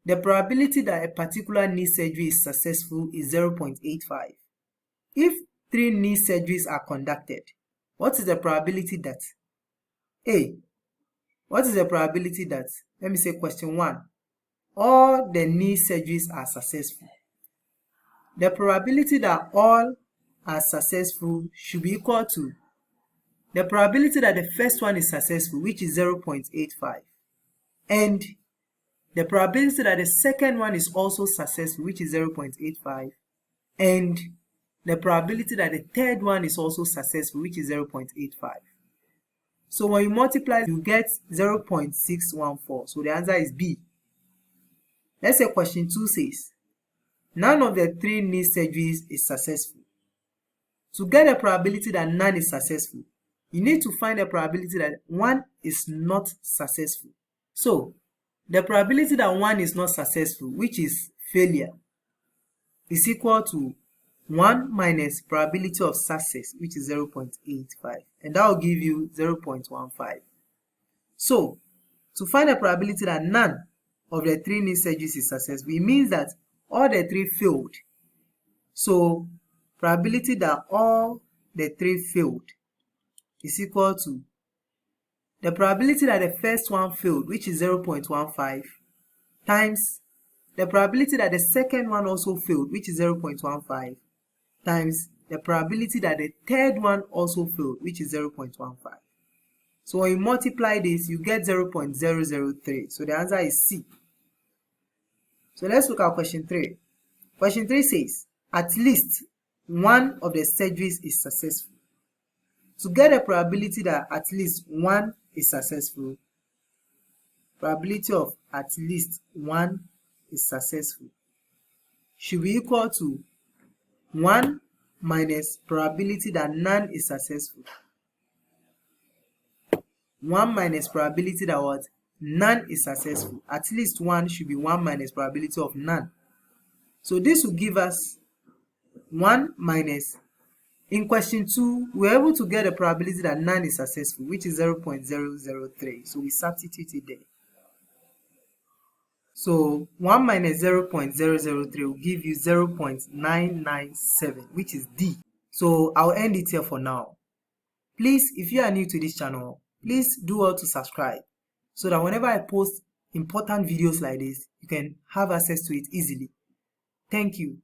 The probability that a particular knee surgery is successful is 0.85. If 3 knee surgeries are conducted, what is the probability that what is the probability that, let me say question 1, all the knee surgeries are successful? The probability that all are successful should be equal to the probability that the first one is successful, which is 0.85, and the probability that the second one is also successful, which is 0.85, and the probability that the third one is also successful, which is 0.85. So when you multiply, you get 0.614. So the answer is B. Let's say question 2 says, none of the 3 knee surgeries is successful. To get a probability that none is successful, you need to find a probability that 1 is not successful. So the probability that 1 is not successful, which is failure, is equal to 1 minus probability of success, which is 0.85, and that will give you 0.15. So to find a probability that none of the 3 new surgeries is successful, it means that all the 3 failed. So probability that all the 3 failed is equal to the probability that the first one failed, which is 0.15, times the probability that the second one also failed, which is 0.15, times the probability that the third one also failed, which is 0.15. So when you multiply this, you get 0.003. So the answer is C. So let's look at question 3. Question 3 says, at least one of the surgeries is successful. To get a probability that at least one is successful, probability of at least one is successful should be equal to 1 minus probability that none is successful. 1 minus probability that what? None is successful. At least one should be 1 minus probability of none. So this will give us 1 minus, in question 2, we are able to get a probability that none is successful, which is 0.003. So we substitute it there. So 1 minus 0.003 will give you 0.997, which is D. So I'll end it here for now. Please, if you are new to this channel, please do well to subscribe so that whenever I post important videos like this, you can have access to it easily. Thank you.